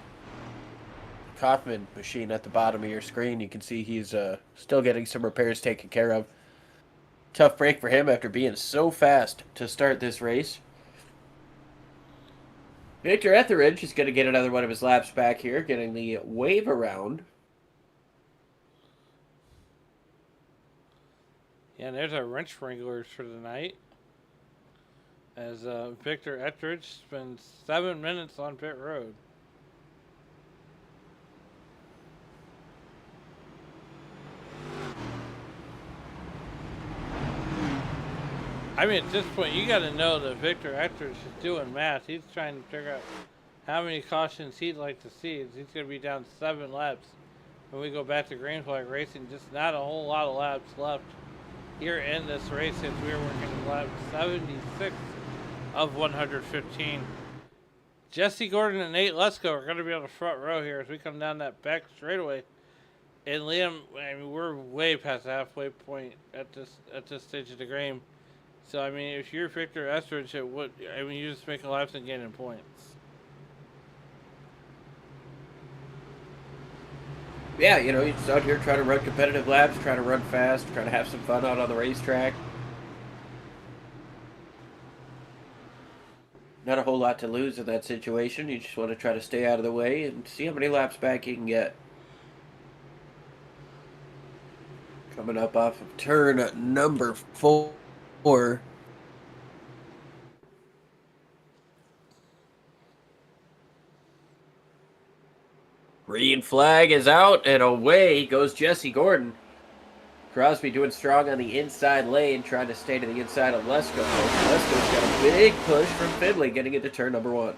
Kaufman machine at the bottom of your screen. You can see he's still getting some repairs taken care of. Tough break for him after being so fast to start this race. Victor Etheridge is going to get another one of his laps back here, getting the wave around. Yeah, and there's our wrench sprinklers for the night. As Victor Etheridge spends 7 minutes on pit road. I mean, at this point, you got to know that Victor Etheridge is doing math. He's trying to figure out how many cautions he'd like to see. He's going to be down 7 laps when we go back to green flag racing. Just not a whole lot of laps left here in this race since we were working lap 76 of 115. Jesse Gordon and Nate Lesko are going to be on the front row here as we come down that back straightaway. And Liam, I mean, we're way past the halfway point at this stage of the game. So, I mean, if you're Victor Etheridge, you just make laps and gaining points. Yeah, you know, he's just out here trying to run competitive laps, trying to run fast, trying to have some fun out on the racetrack. Not a whole lot to lose in that situation. You just want to try to stay out of the way and see how many laps back you can get. Coming up off of turn number 4. Green flag is out, and away goes Jesse Gordon. Crosby doing strong on the inside lane, trying to stay to the inside of Lesko. Lesko's got a big push from Finley, getting into turn number 1.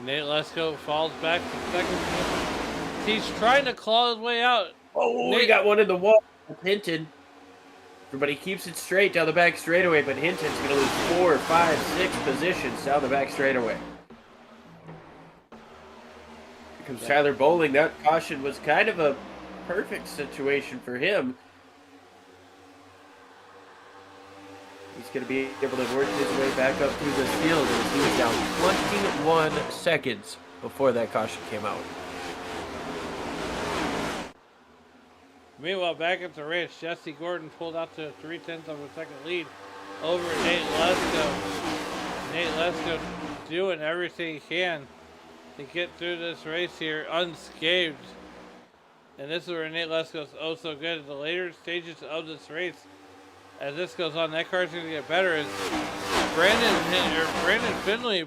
Nate Lesko falls back to second position. He's trying to claw his way out. Oh, he got one in the wall. Hinton. Everybody keeps it straight down the back straightaway, but Hinton's going to lose 4, 5, 6 positions down the back straightaway. Here comes Tyler Bowling. That caution was kind of a perfect situation for him. He's going to be able to work his way back up through this field, and he was down 21 seconds before that caution came out. Meanwhile, back at the race, Jesse Gordon pulled out to 3/10 of a second lead over Nate Lesko. Nate Lesko doing everything he can to get through this race here unscathed. And this is where Nate Lesko's oh so good. At the later stages of this race, as this goes on, that car's going to get better. As Brandon Finley,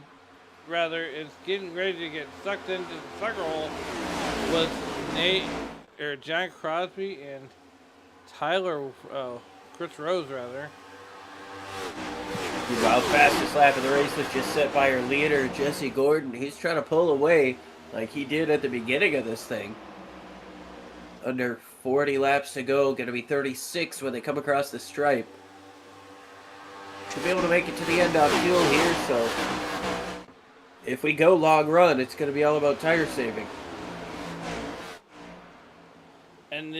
rather, is getting ready to get sucked into the sucker hole with John Crosby and Chris Rose, rather. Well, fastest lap of the race was just set by our leader, Jesse Gordon. He's trying to pull away like he did at the beginning of this thing. Under 40 laps to go, going to be 36 when they come across the stripe. Should be able to make it to the end on fuel here, so if we go long run, it's going to be all about tire saving. And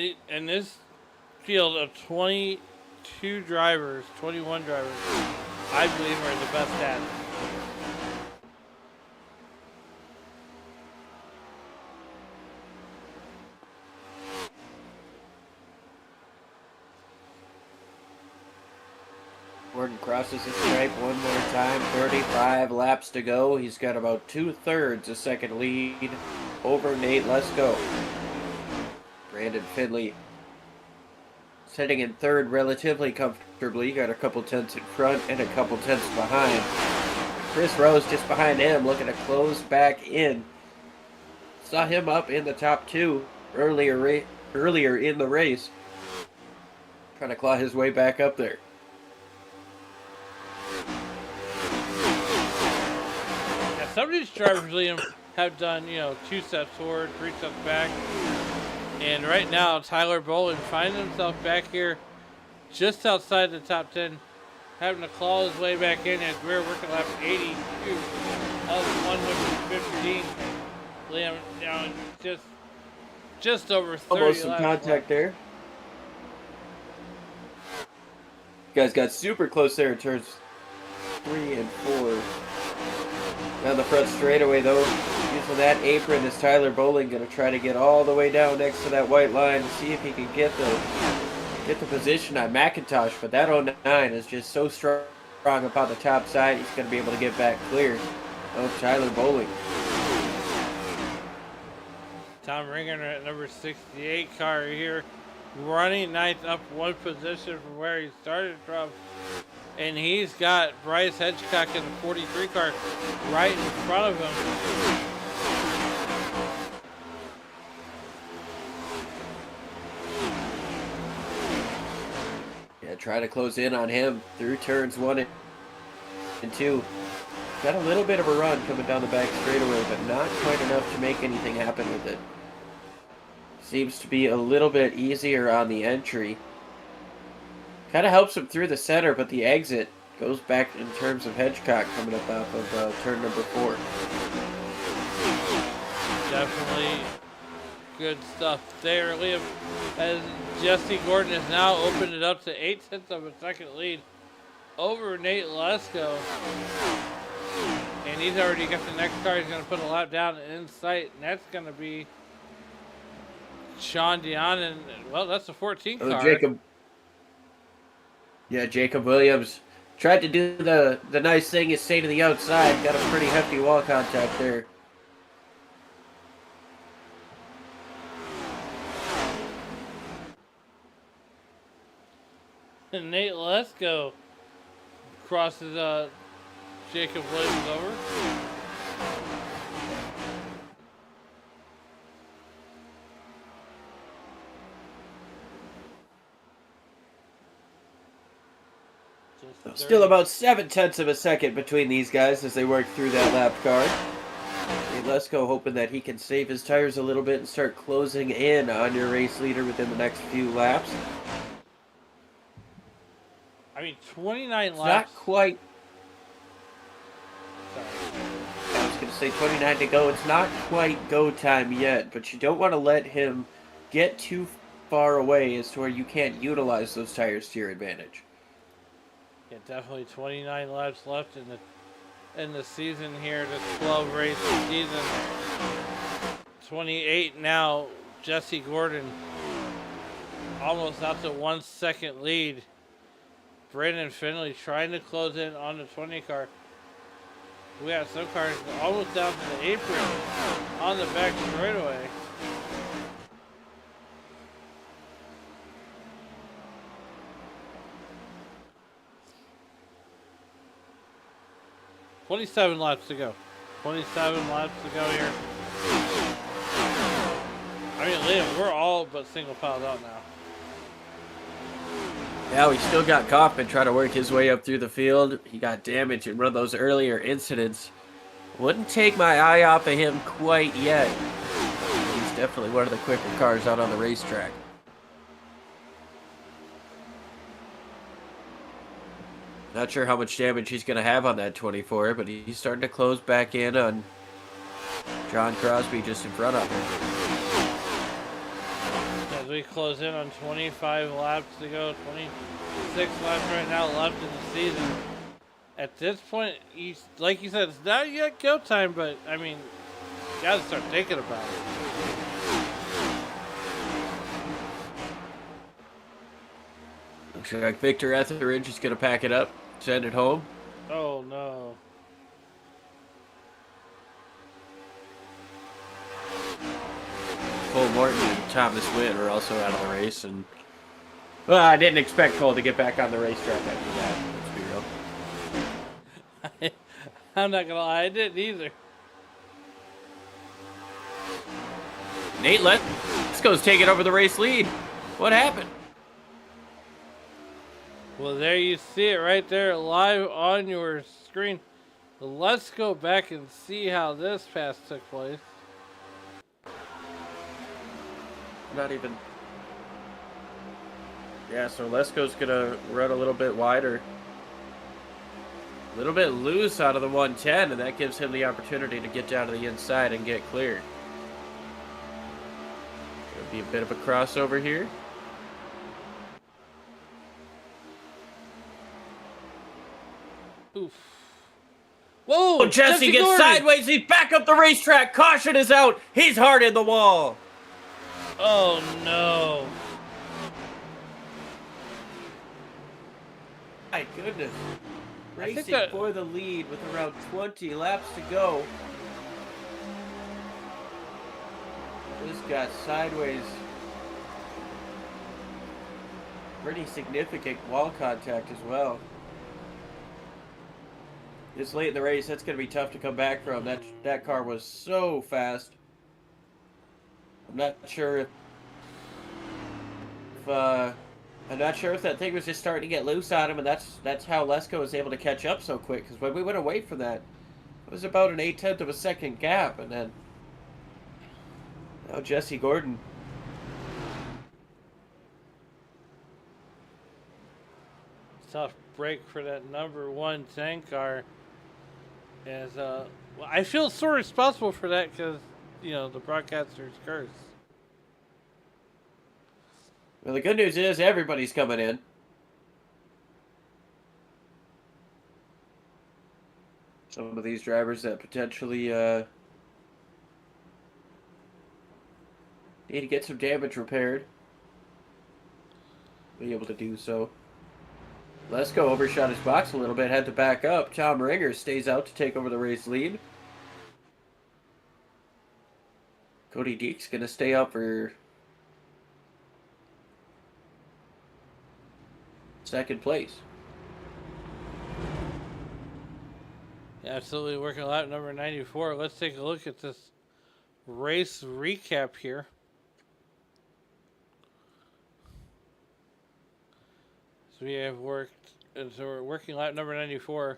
this field of 22 drivers, 21 drivers, I believe are the best at it. Gordon crosses the stripe one more time. 35 laps to go. He's got about 2/3 a second lead over Nate Lesko. Brandon Finley sitting in third relatively comfortably. Got a couple tenths in front and a couple tenths behind. Chris Rose just behind him, looking to close back in. Saw him up in the top two earlier in the race. Trying to claw his way back up there. Some of these drivers, Liam, have done, 2 steps forward, 3 steps back. And right now, Tyler Boland finds himself back here just outside the top 10, having to claw his way back in as we're working lap 82 of 115. Liam, just over 30 almost some laps contact left. there. You guys got super close there in turns 3 and 4. Down the front straightaway, though, using that apron is Tyler Boling. Going to try to get all the way down next to that white line to see if he can get the position on McIntosh. But that 09 is just so strong up on the top side. He's going to be able to get back clear of Tyler Boling. Tom Ringer at number 68 car here, running ninth, up one position from where he started from. And he's got Bryce Hedgecock in the 43 car right in front of him. Yeah, trying to close in on him through turns 1 and 2. Got a little bit of a run coming down the back straightaway, but not quite enough to make anything happen with it. Seems to be a little bit easier on the entry. Kind of helps him through the center, but the exit goes back in terms of Hedgecock coming up off of turn number 4. Definitely good stuff there, Liam. As Jesse Gordon has now opened it up to 8/10 of a second lead over Nate Lesko. And he's already got the next car. He's going to put a lap down in sight, and that's going to be Sean Dion. And, well, that's the 14 car. Jacob Williams tried to do the nice thing is stay to the outside. Got a pretty hefty wall contact there. And Nate Lesko crosses Jacob Williams over. Still about 7/10 of a second between these guys as they work through that lap car. Lesko hoping that he can save his tires a little bit and start closing in on your race leader within the next few laps. I mean, 29 laps. Not quite. Sorry. I was going to say 29 to go. It's not quite go time yet, but you don't want to let him get too far away as to where you can't utilize those tires to your advantage. Yeah, definitely 29 laps left in the season here, this 12 race season. 28 now. Jesse Gordon almost out to 1 second lead. Brandon Finley trying to close in on the 20 car. We got some cars almost down to the apron on the back straightaway. "27 laps to go. 27 laps to go here. I mean, Liam, we're all but single filed out now. Yeah, we still got Kaufman trying to work his way up through the field. He got damaged in one of those earlier incidents. Wouldn't take my eye off of him quite yet. He's definitely one of the quicker cars out on the racetrack. Not sure how much damage he's going to have on that 24, but he's starting to close back in on John Crosby just in front of him. As we close in on 25 laps to go, 26 laps right now left in the season. At this point, like you said, it's not yet go time, but I mean, you gotta start thinking about it. Looks like Victor Etheridge is going to pack it up, send it home. Oh no. Cole Morton and Thomas Witt are also out of the race, and well, I didn't expect Cole to get back on the racetrack after that. Let's be real. I'm not gonna lie, I didn't either. Nate Lesko's taking over the race lead. What happened? Well, there you see it right there live on your screen. Let's go back and see how this pass took place. Not even. Yeah, so Lesko's gonna run a little bit wider. A little bit loose out of the 110, and that gives him the opportunity to get down to the inside and get clear. Gonna be a bit of a crossover here. Oof. Whoa! Oh, Jesse gets Gordon! sideways. He's back up the racetrack. Caution is out. He's hard in the wall. Oh no! My goodness. I think Racing that- for the lead with around 20 laps to go. This got sideways. Pretty significant wall contact as well. This late in the race, that's going to be tough to come back from. That car was so fast. I'm not sure if that thing was just starting to get loose on him, and that's how Lesko was able to catch up so quick. Because when we went away from that, it was about an 1/8 of a second gap, and then now Jesse Gordon. Tough break for that number 1 tank car. As well, I feel so responsible for that because the broadcaster's curse. Well, the good news is everybody's coming in. Some of these drivers that potentially need to get some damage repaired, be able to do so. Lesko overshot his box a little bit, had to back up. Tom Ringer stays out to take over the race lead. Cody Deek's going to stay up for second place. Absolutely working lap number 94. Let's take a look at this race recap here. So we have so we're working lap number 94.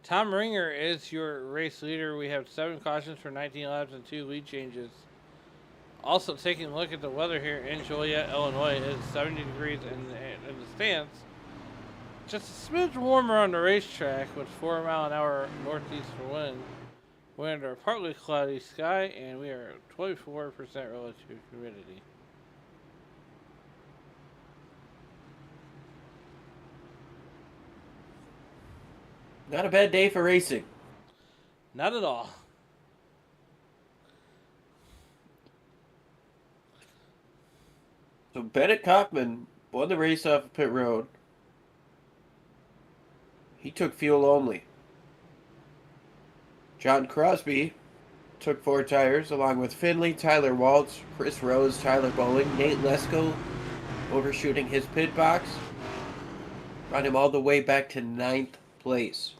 Tom Ringer is your race leader. We have 7 cautions for 19 laps and 2 lead changes. Also taking a look at the weather here in Joliet, Illinois, it's 70 degrees in the stands. Just a smidge warmer on the racetrack with 4-mile-an-hour northeast wind. We're under a partly cloudy sky, and we are at 24% relative humidity. Not a bad day for racing. Not at all. So Bennett Kaufman won the race off of pit road. He took fuel only. John Crosby took 4 tires, along with Finley, Tyler Waltz, Chris Rose, Tyler Bowling, Nate Lesko, overshooting his pit box. Brought him all the way back to 9th place.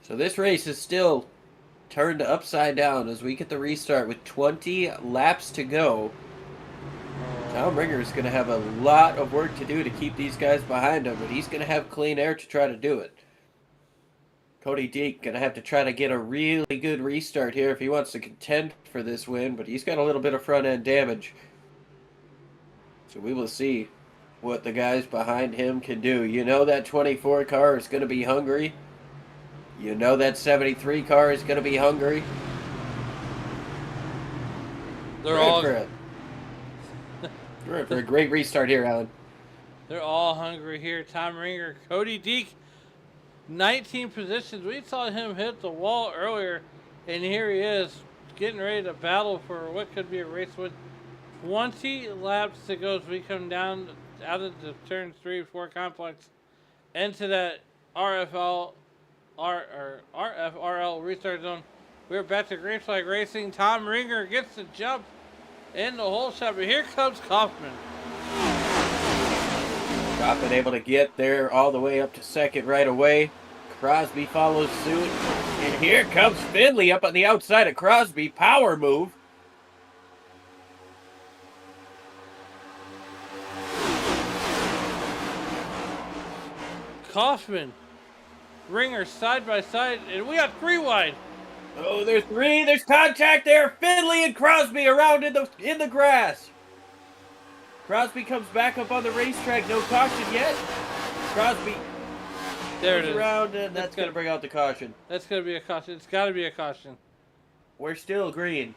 So this race is still turned upside down as we get the restart with 20 laps to go. Tom Ringer is going to have a lot of work to do to keep these guys behind him, but he's going to have clean air to try to do it. Cody Deek going to have to try to get a really good restart here if he wants to contend for this win, but he's got a little bit of front-end damage. So we will see what the guys behind him can do. You know that 24 car is going to be hungry. You know that 73 car is going to be hungry. They're all We're in for a great restart here, Alan. They're all hungry here. Tom Ringer, Cody Deek, 19 positions. We saw him hit the wall earlier, and here he is getting ready to battle for what could be a race win. 20 laps to go as we come down out of the turn 3 and 4 complex into that RFRL restart zone. We're back to Graphix Racing. Tom Ringer gets the jump in the hole shot, but here comes Kaufman. Kaufman able to get there all the way up to 2nd right away. Crosby follows suit, and here comes Finley up on the outside of Crosby. Power move. Kaufman, Ringer side by side, and we got 3 wide. Oh, there's 3. There's contact there. Finley and Crosby around in the grass. Crosby comes back up on the racetrack. No caution yet. Crosby there it goes is. Around, and that's going to bring out the caution. That's going to be a caution. It's got to be a caution. We're still green.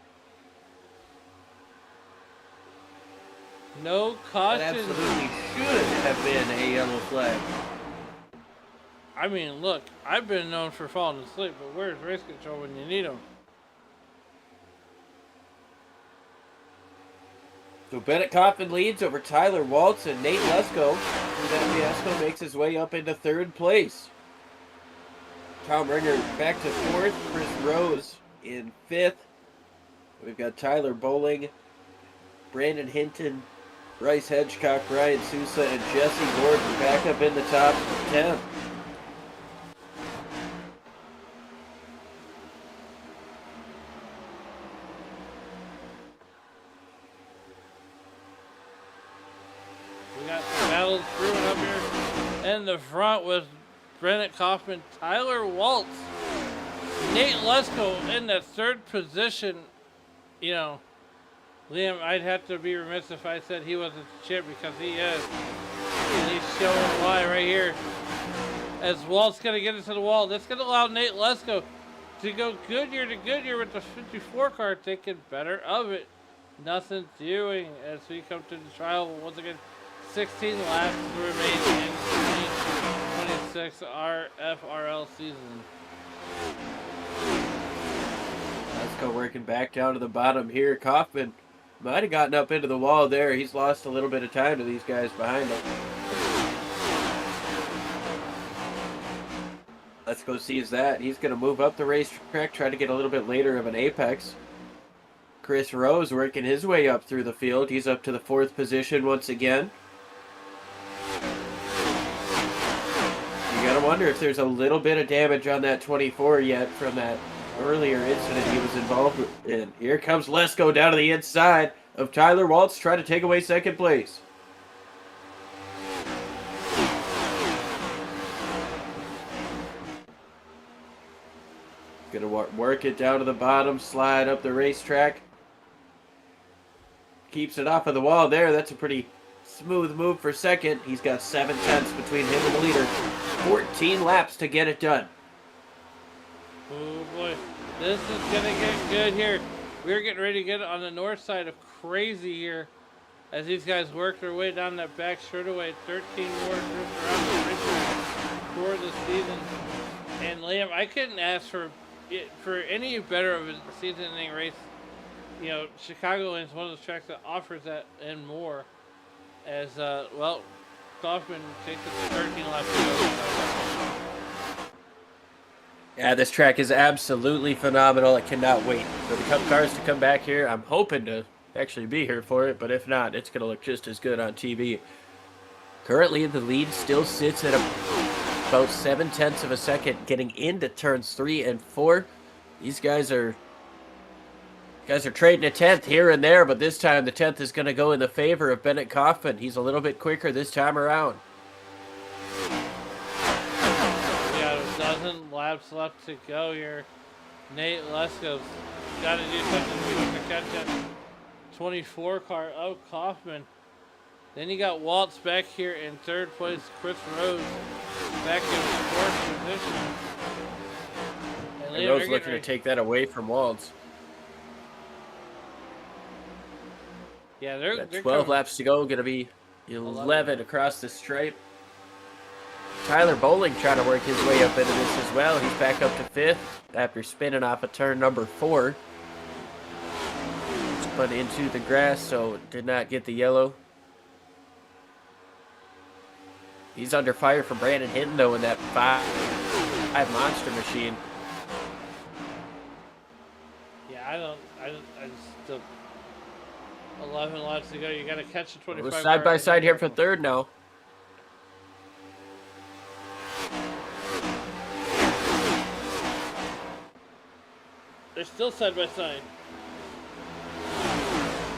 No caution. That absolutely should have been a yellow flag. I mean, look, I've been known for falling asleep, but where's race control when you need them? So Bennett Kaufman leads over Tyler Waltz and Nate Lesko. That fiasco makes his way up into 3rd place. Tom Ringer back to 4th. Chris Rose in 5th. We've got Tyler Bowling, Brandon Hinton, Bryce Hedgecock, Ryan Sousa, and Jesse Gordon back up in the top 10. Battles brewing up here in the front with Bennett Kaufman, Tyler Waltz, Nate Lesko in that 3rd position. You know, Liam, I'd have to be remiss if I said he wasn't the chip, because he is. And he's showing why right here. As Walt's going to get into the wall, that's going to allow Nate Lesko to go Goodyear to Goodyear with the 54 car, taking better of it. Nothing doing as we come to the trial once again. 16 laps remain in 2026 RFRL season. Let's go working back down to the bottom here. Kaufman might have gotten up into the wall there. He's lost a little bit of time to these guys behind him. Let's go seize that. He's going to move up the racetrack, try to get a little bit later of an apex. Chris Rose working his way up through the field. He's up to the 4th position once again. You gotta wonder if there's a little bit of damage on that 24 yet from that earlier incident he was involved in. Here comes Lesko down to the inside of Tyler Waltz, trying to take away 2nd place. Gonna work it down to the bottom, slide up the racetrack. Keeps it off of the wall there. That's a pretty smooth move for 2nd. He's got 7 tenths between him and the leader. 14 laps to get it done. Oh boy, this is gonna get good here. We're getting ready to get on the north side of Crazy here as these guys work their way down that back straightaway. 13 more trips around the racetrack for the season. And Liam, I couldn't ask for any better of a season-ending race. You know, Chicagoland is one of those tracks that offers that and more. As well, Kaufman takes it to 13 laps to go. Yeah, this track is absolutely phenomenal. I cannot wait for the Cup cars to come back here. I'm hoping to actually be here for it, but if not, it's going to look just as good on TV. Currently, the lead still sits at about 7/10 of a second, getting into turns 3 and 4. These guys are trading a 10th here and there, but this time the 10th is going to go in the favor of Bennett Kaufman. He's a little bit quicker this time around. Yeah, a dozen laps left to go here. Nate Lesko's got to do something to catch that 24 car of Kaufman. Then you got Waltz back here in third place. Chris Rose back in fourth position. And Rose looking to take that away from Waltz. Yeah, they're 12 laps to go. Going to be 11 across the stripe. Tyler Bowling trying to work his way up into this as well. He's back up to 5th after spinning off of turn number 4. Spun into the grass, so did not get the yellow. He's under fire from Brandon Hinton, though, in that 5 monster machine. Yeah, I still 11 laps to go. You got to catch the 25. We're side by side here for third now. They're still side by side.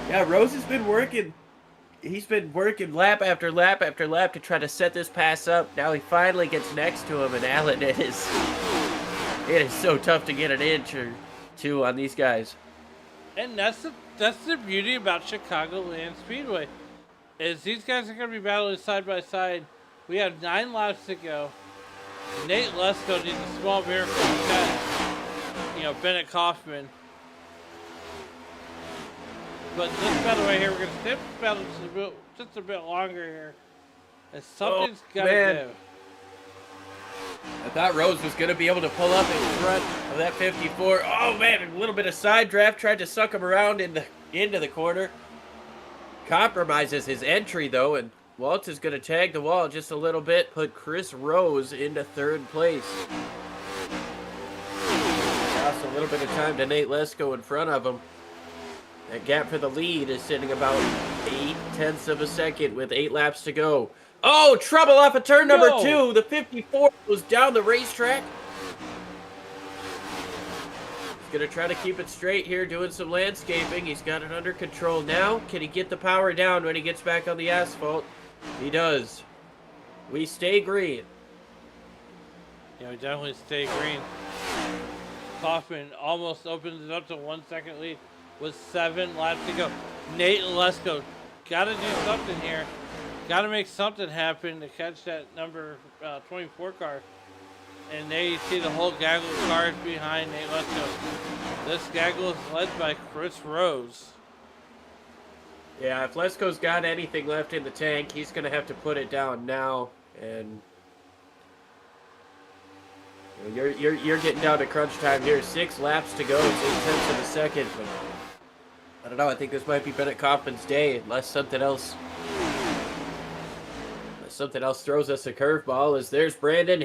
Yeah, Rose has been working. He's been working lap after lap after lap to try to set this pass up. Now he finally gets next to him, and Allen, it is so tough to get an inch or two on these guys. And that's the beauty about Chicagoland Speedway, is these guys are going to be battling side by side. We have 9 laps to go. Nate Lesko needs a small miracle to catch, Bennett Kaufman. But this battle right here, we're going to stay this battle just a bit longer here. And something's got to give. I thought Rose was going to be able to pull up in front of that 54. Oh, man, a little bit of side draft. Tried to suck him around into the corner. Compromises his entry, though, and Waltz is going to tag the wall just a little bit. Put Chris Rose into 3rd place. Lost a little bit of time to Nate Lesko in front of him. That gap for the lead is sitting about 0.8 of a second with 8 laps to go. Oh, trouble off of turn number 2. The 54 was down the racetrack. He's going to try to keep it straight here, doing some landscaping. He's got it under control now. Can he get the power down when he gets back on the asphalt? He does. We stay green. Yeah, we definitely stay green. Kaufman almost opens it up to 1 second lead with 7 laps to go. Nate Lesko got to do something here. Got to make something happen to catch that number 24 car. And there you see the whole gaggle of cars behind Nate Lesko. This gaggle is led by Chris Rose. Yeah, if Lesko's got anything left in the tank, he's going to have to put it down now. And you're getting down to crunch time here. 6 laps to go. It's 0.8 of a second. But I don't know. I think this might be Bennett Kaufman's day, unless something else throws us a curveball. As there's Brandon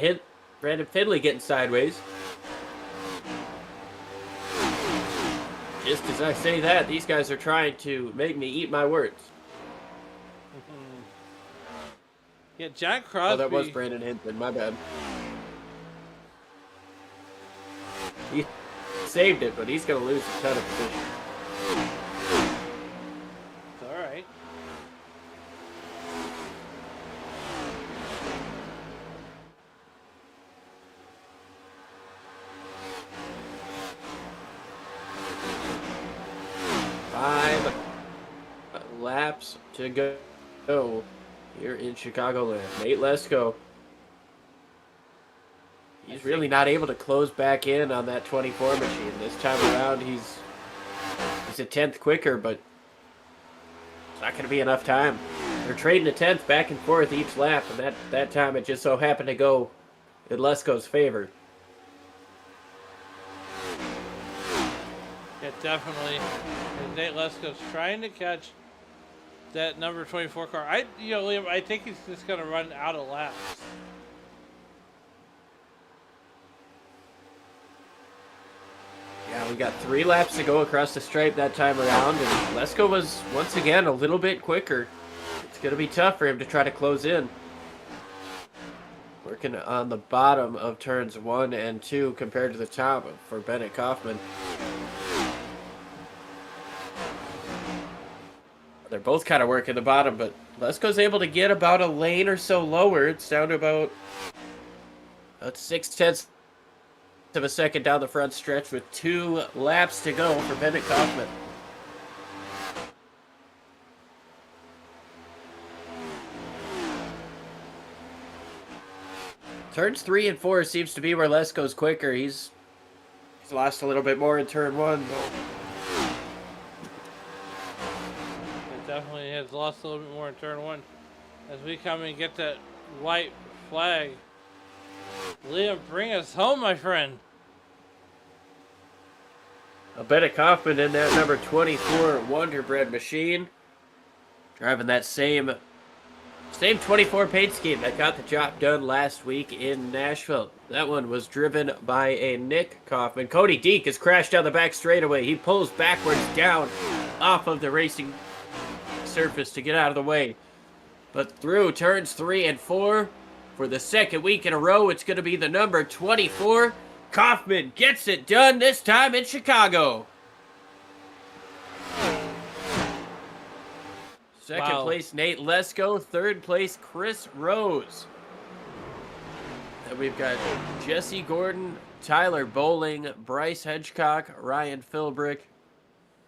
Finley getting sideways. Just as I say that, these guys are trying to make me eat my words. Yeah, Jack Crosby. Oh, that was Brandon Hinton. My bad. He saved it, but he's going to lose a ton of position. It's all right. Laps to go here in Chicagoland. Nate Lesko. He's really not able to close back in on that 24 machine. This time around, he's a 10th quicker, but it's not going to be enough time. They're trading a 10th back and forth each lap, and that time it just so happened to go in Lesko's favor. Yeah, definitely. And Nate Lesko's trying to catch that number 24 car. Liam, I think he's just going to run out of laps. We got 3 laps to go across the stripe that time around, and Lesko was once again a little bit quicker. It's going to be tough for him to try to close in. Working on the bottom of turns 1 and 2 compared to the top for Bennett Kaufman. They're both kind of working the bottom, but Lesko's able to get about a lane or so lower. It's down to about 0.6 of a second down the front stretch with 2 laps to go for Bennett Kaufman. Turns 3 and 4 seems to be where Lesko's quicker. He's lost a little bit more in turn 1. It definitely has lost a little bit more in turn 1. As we come and get that white flag. Liam, bring us home, my friend. Bennett Kaufman in that number 24 Wonder Bread machine. Driving that same 24 paint scheme that got the job done last week in Nashville. That one was driven by a Nick Kaufman. Cody Deek has crashed down the back straightaway. He pulls backwards down off of the racing surface to get out of the way. But through turns 3 and 4, for the second week in a row, it's going to be the number 24. Kaufman gets it done, this time in Chicago. Second place, Nate Lesko. Third place, Chris Rose. And we've got Jesse Gordon, Tyler Bowling, Bryce Hedgecock, Ryan Philbrick,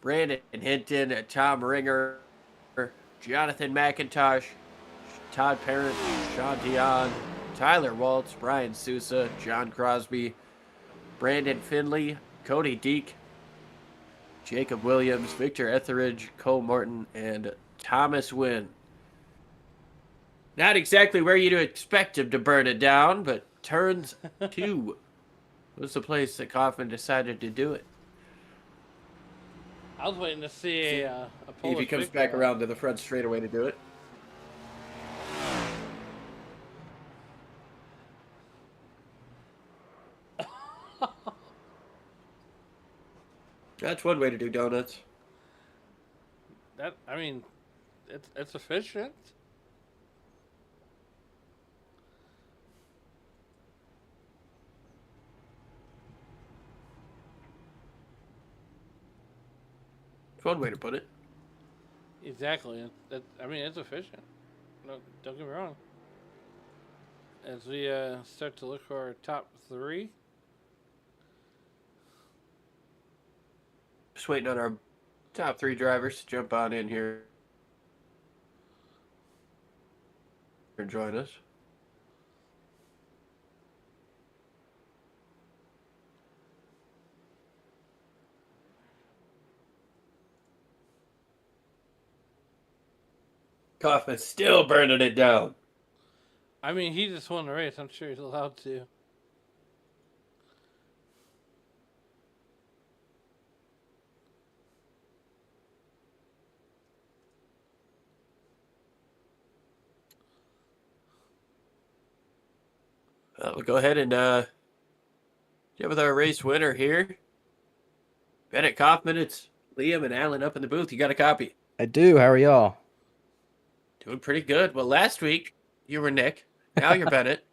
Brandon Hinton, Tom Ringer, Jonathan McIntosh, Todd Parent, Sean Dion, Tyler Waltz, Brian Sousa, John Crosby, Brandon Finley, Cody Deek, Jacob Williams, Victor Etheridge, Cole Morton, and Thomas Wynn. Not exactly where you'd expect him to burn it down, but turns 2 was the place that Kaufman decided to do it. I was waiting to see a Polish if he comes victory. back around to the front straightaway to do it. That's one way to do donuts. I mean, it's efficient. It's one way to put it. Exactly. I mean, it's efficient. No, don't get me wrong. As we start to look for our top 3. Just waiting on our top 3 drivers to jump on in here and join us. Kaufman's still burning it down. I mean, he just won the race. I'm sure he's allowed to. We'll go ahead and get with our race winner here. Bennett Kaufman, it's Liam and Alan up in the booth. You got a copy? I do. How are y'all? Doing pretty good. Well, last week you were Nick. Now you're Bennett.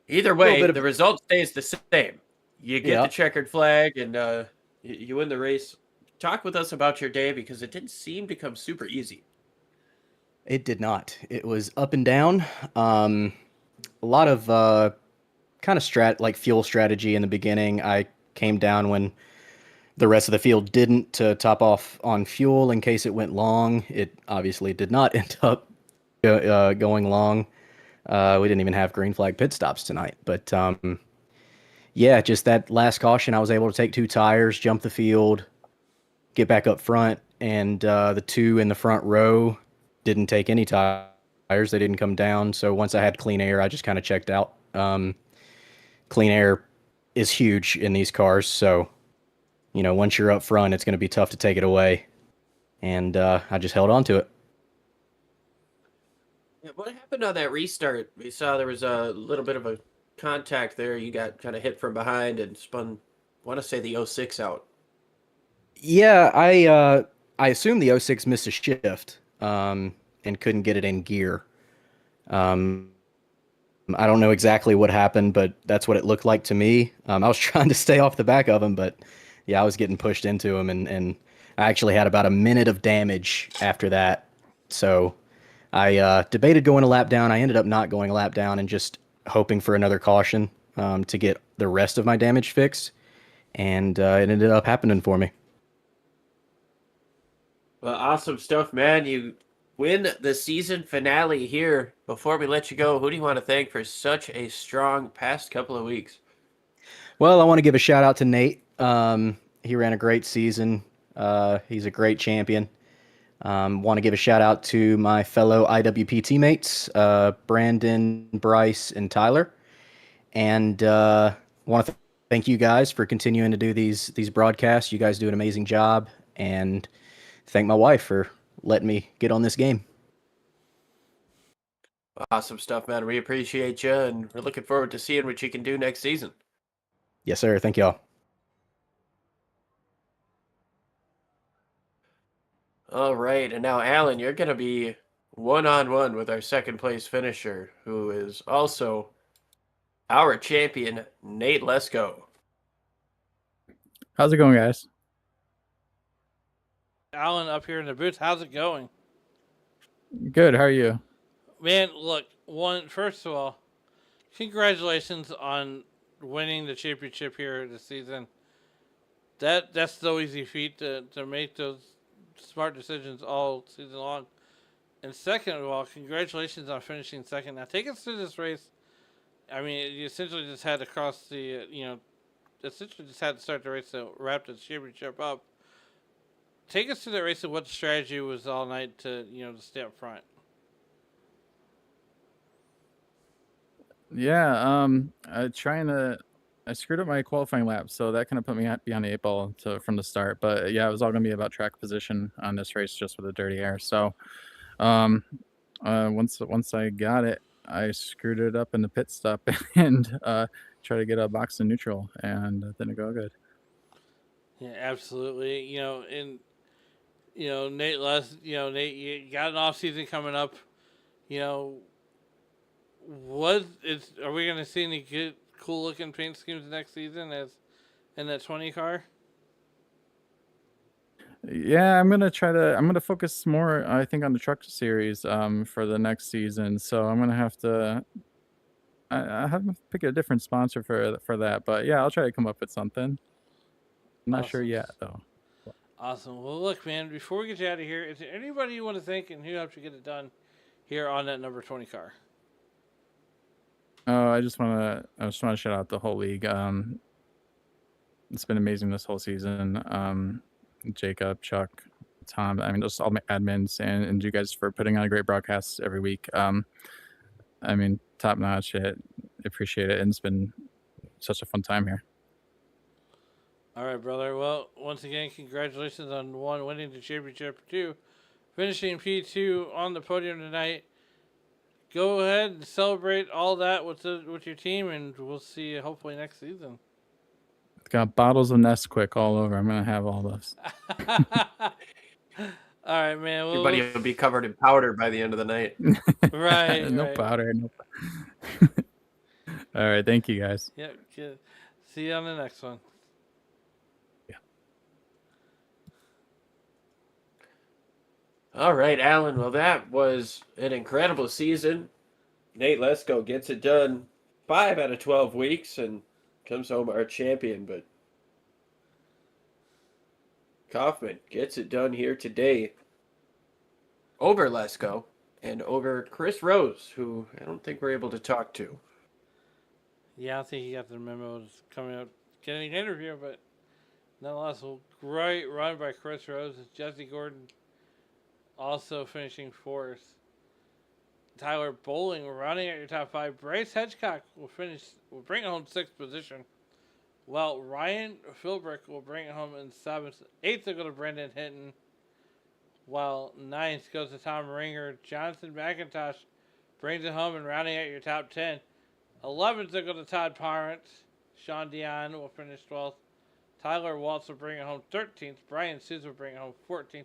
Either way, the result stays the same. You get the checkered flag and you win the race. Talk with us about your day because it didn't seem to come super easy. It did not. It was up and down. A lot of kind of fuel strategy in the beginning. I came down when the rest of the field didn't to top off on fuel in case it went long. It obviously did not end up going long. We didn't even have green flag pit stops tonight. But yeah, just that last caution, I was able to take 2 tires, jump the field, get back up front, and the 2 in the front row didn't take any tires. They didn't come down. So once I had clean air, I just kind of checked out. Clean air is huge in these cars. So, you know, once you're up front, it's going to be tough to take it away. And I just held on to it. Yeah, what happened on that restart? We saw there was a little bit of a contact there. You got kind of hit from behind and spun want to say the '06 out. Yeah, I assume the '06 missed a shift and couldn't get it in gear. Um, I don't know exactly what happened, but that's what it looked like to me. I was trying to stay off the back of him, but yeah, I was getting pushed into him, and I actually had about a minute of damage after that. So I debated going a lap down. I ended up not going a lap down and just hoping for another caution to get the rest of my damage fixed, and it ended up happening for me. Well, awesome stuff, man. You win the season finale here. Before we let you go, who do you want to thank for such a strong past couple of weeks? Well, I want to give a shout out to Nate. He ran a great season. He's a great champion. Want to give a shout out to my fellow IWP teammates, Brandon, Bryce, and Tyler. And want to thank you guys for continuing to do these broadcasts. You guys do an amazing job. And thank my wife for letting me get on this game. Awesome stuff, man. We appreciate you, and we're looking forward to seeing what you can do next season. Yes, sir. Thank y'all. All right, and now, Alan, you're going to be one-on-one with our second place finisher, who is also our champion, Nate Lesko. How's it going, guys? Alan up here in the booth. How's it going? Good. How are you? Man, look, first of all, congratulations on winning the championship here this season. That's no easy feat to make those smart decisions all season long. And second of all, congratulations on finishing second. Now take us through this race. I mean, you essentially just had to cross essentially just had to start the race to wrap the championship up. Take us through the race and what the strategy was all night to stay up front. Yeah. I screwed up my qualifying lap, so that kind of put me behind the 8 ball from the start. But yeah, it was all gonna be about track position on this race, just with the dirty air. So, once I got it, I screwed it up in the pit stop and tried to get a box in neutral, and it didn't go good. Yeah, absolutely. Nate Nate, you got an off season coming up. Are we gonna see any good, cool looking paint schemes next season as in that 20 car? Yeah, I'm gonna focus more, I think, on the truck series for the next season. So I'm gonna have to I have to pick a different sponsor for that. But yeah, I'll try to come up with something. I'm not sure Awesome. yet though. Awesome. Well, look, man, before we get you out of here, is there anybody you want to thank and who helped you get it done here on that number 20 car? Oh, I just want to shout out the whole league. It's been amazing this whole season. Jacob, Chuck, Tom. I mean, just all my admins and you guys for putting on a great broadcast every week. I mean, top notch. Appreciate it, and it's been such a fun time here. All right, brother. Well, once again, congratulations on winning the championship, 2, finishing P2 on the podium tonight. Go ahead and celebrate all that with your team, and we'll see you hopefully next season. Got bottles of Nesquik all over. I'm gonna have all those. All right, man. Well, Everybody will be covered in powder by the end of the night. Right. No right. powder. No. All right. Thank you, guys. Yep. Good. See you on the next one. All right, Alan. Well, that was an incredible season. Nate Lesko gets it done 5 out of 12 weeks and comes home our champion. But Kaufman gets it done here today over Lesko and over Chris Rose, who I don't think we're able to talk to. Yeah, I think he got the memo coming out, getting an interview, but nonetheless, a great run by Chris Rose. Jesse Gordon also finishing 4th. Tyler Bowling running at your top 5. Bryce Hedgecock will bring it home 6th position, while Ryan Philbrick will bring it home in 7th. 8th will go to Brendan Hinton, while 9th goes to Tom Ringer. Jonathan McIntosh brings it home and rounding out your top 10. 11th will go to Todd Parent. Sean Dion will finish 12th. Tyler Waltz will bring it home 13th. Brian Souza will bring it home 14th.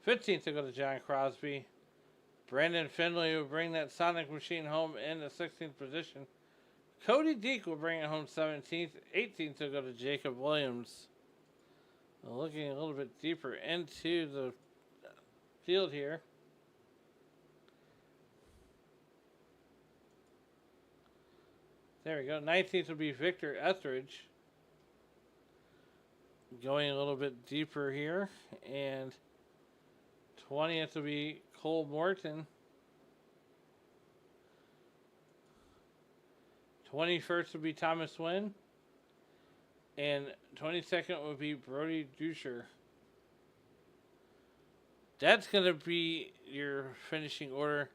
15th will go to John Crosby. Brandon Finley will bring that Sonic machine home in the 16th position. Cody Deek will bring it home 17th. 18th will go to Jacob Williams. Looking a little bit deeper into the field here. There we go. 19th will be Victor Etheridge. Going a little bit deeper here. And 20th will be Cole Morton. 21st will be Thomas Wynn. And 22nd will be Brody Duscher. That's going to be your finishing order.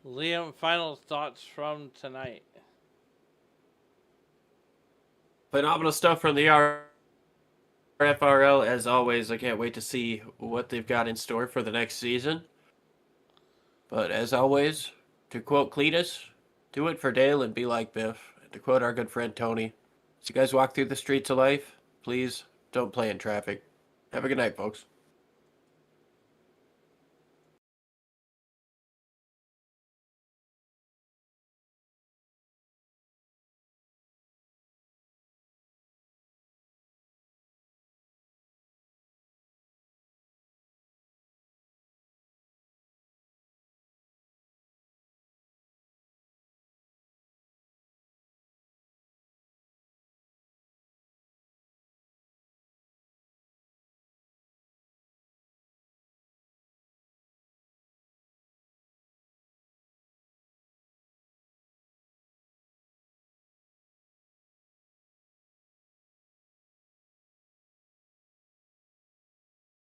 Liam, final thoughts from tonight. Phenomenal stuff from the RFRL. As always, I can't wait to see what they've got in store for the next season. But as always, to quote Cletus, do it for Dale and be like Biff. And to quote our good friend Tony, as you guys walk through the streets of life, please don't play in traffic. Have a good night, folks.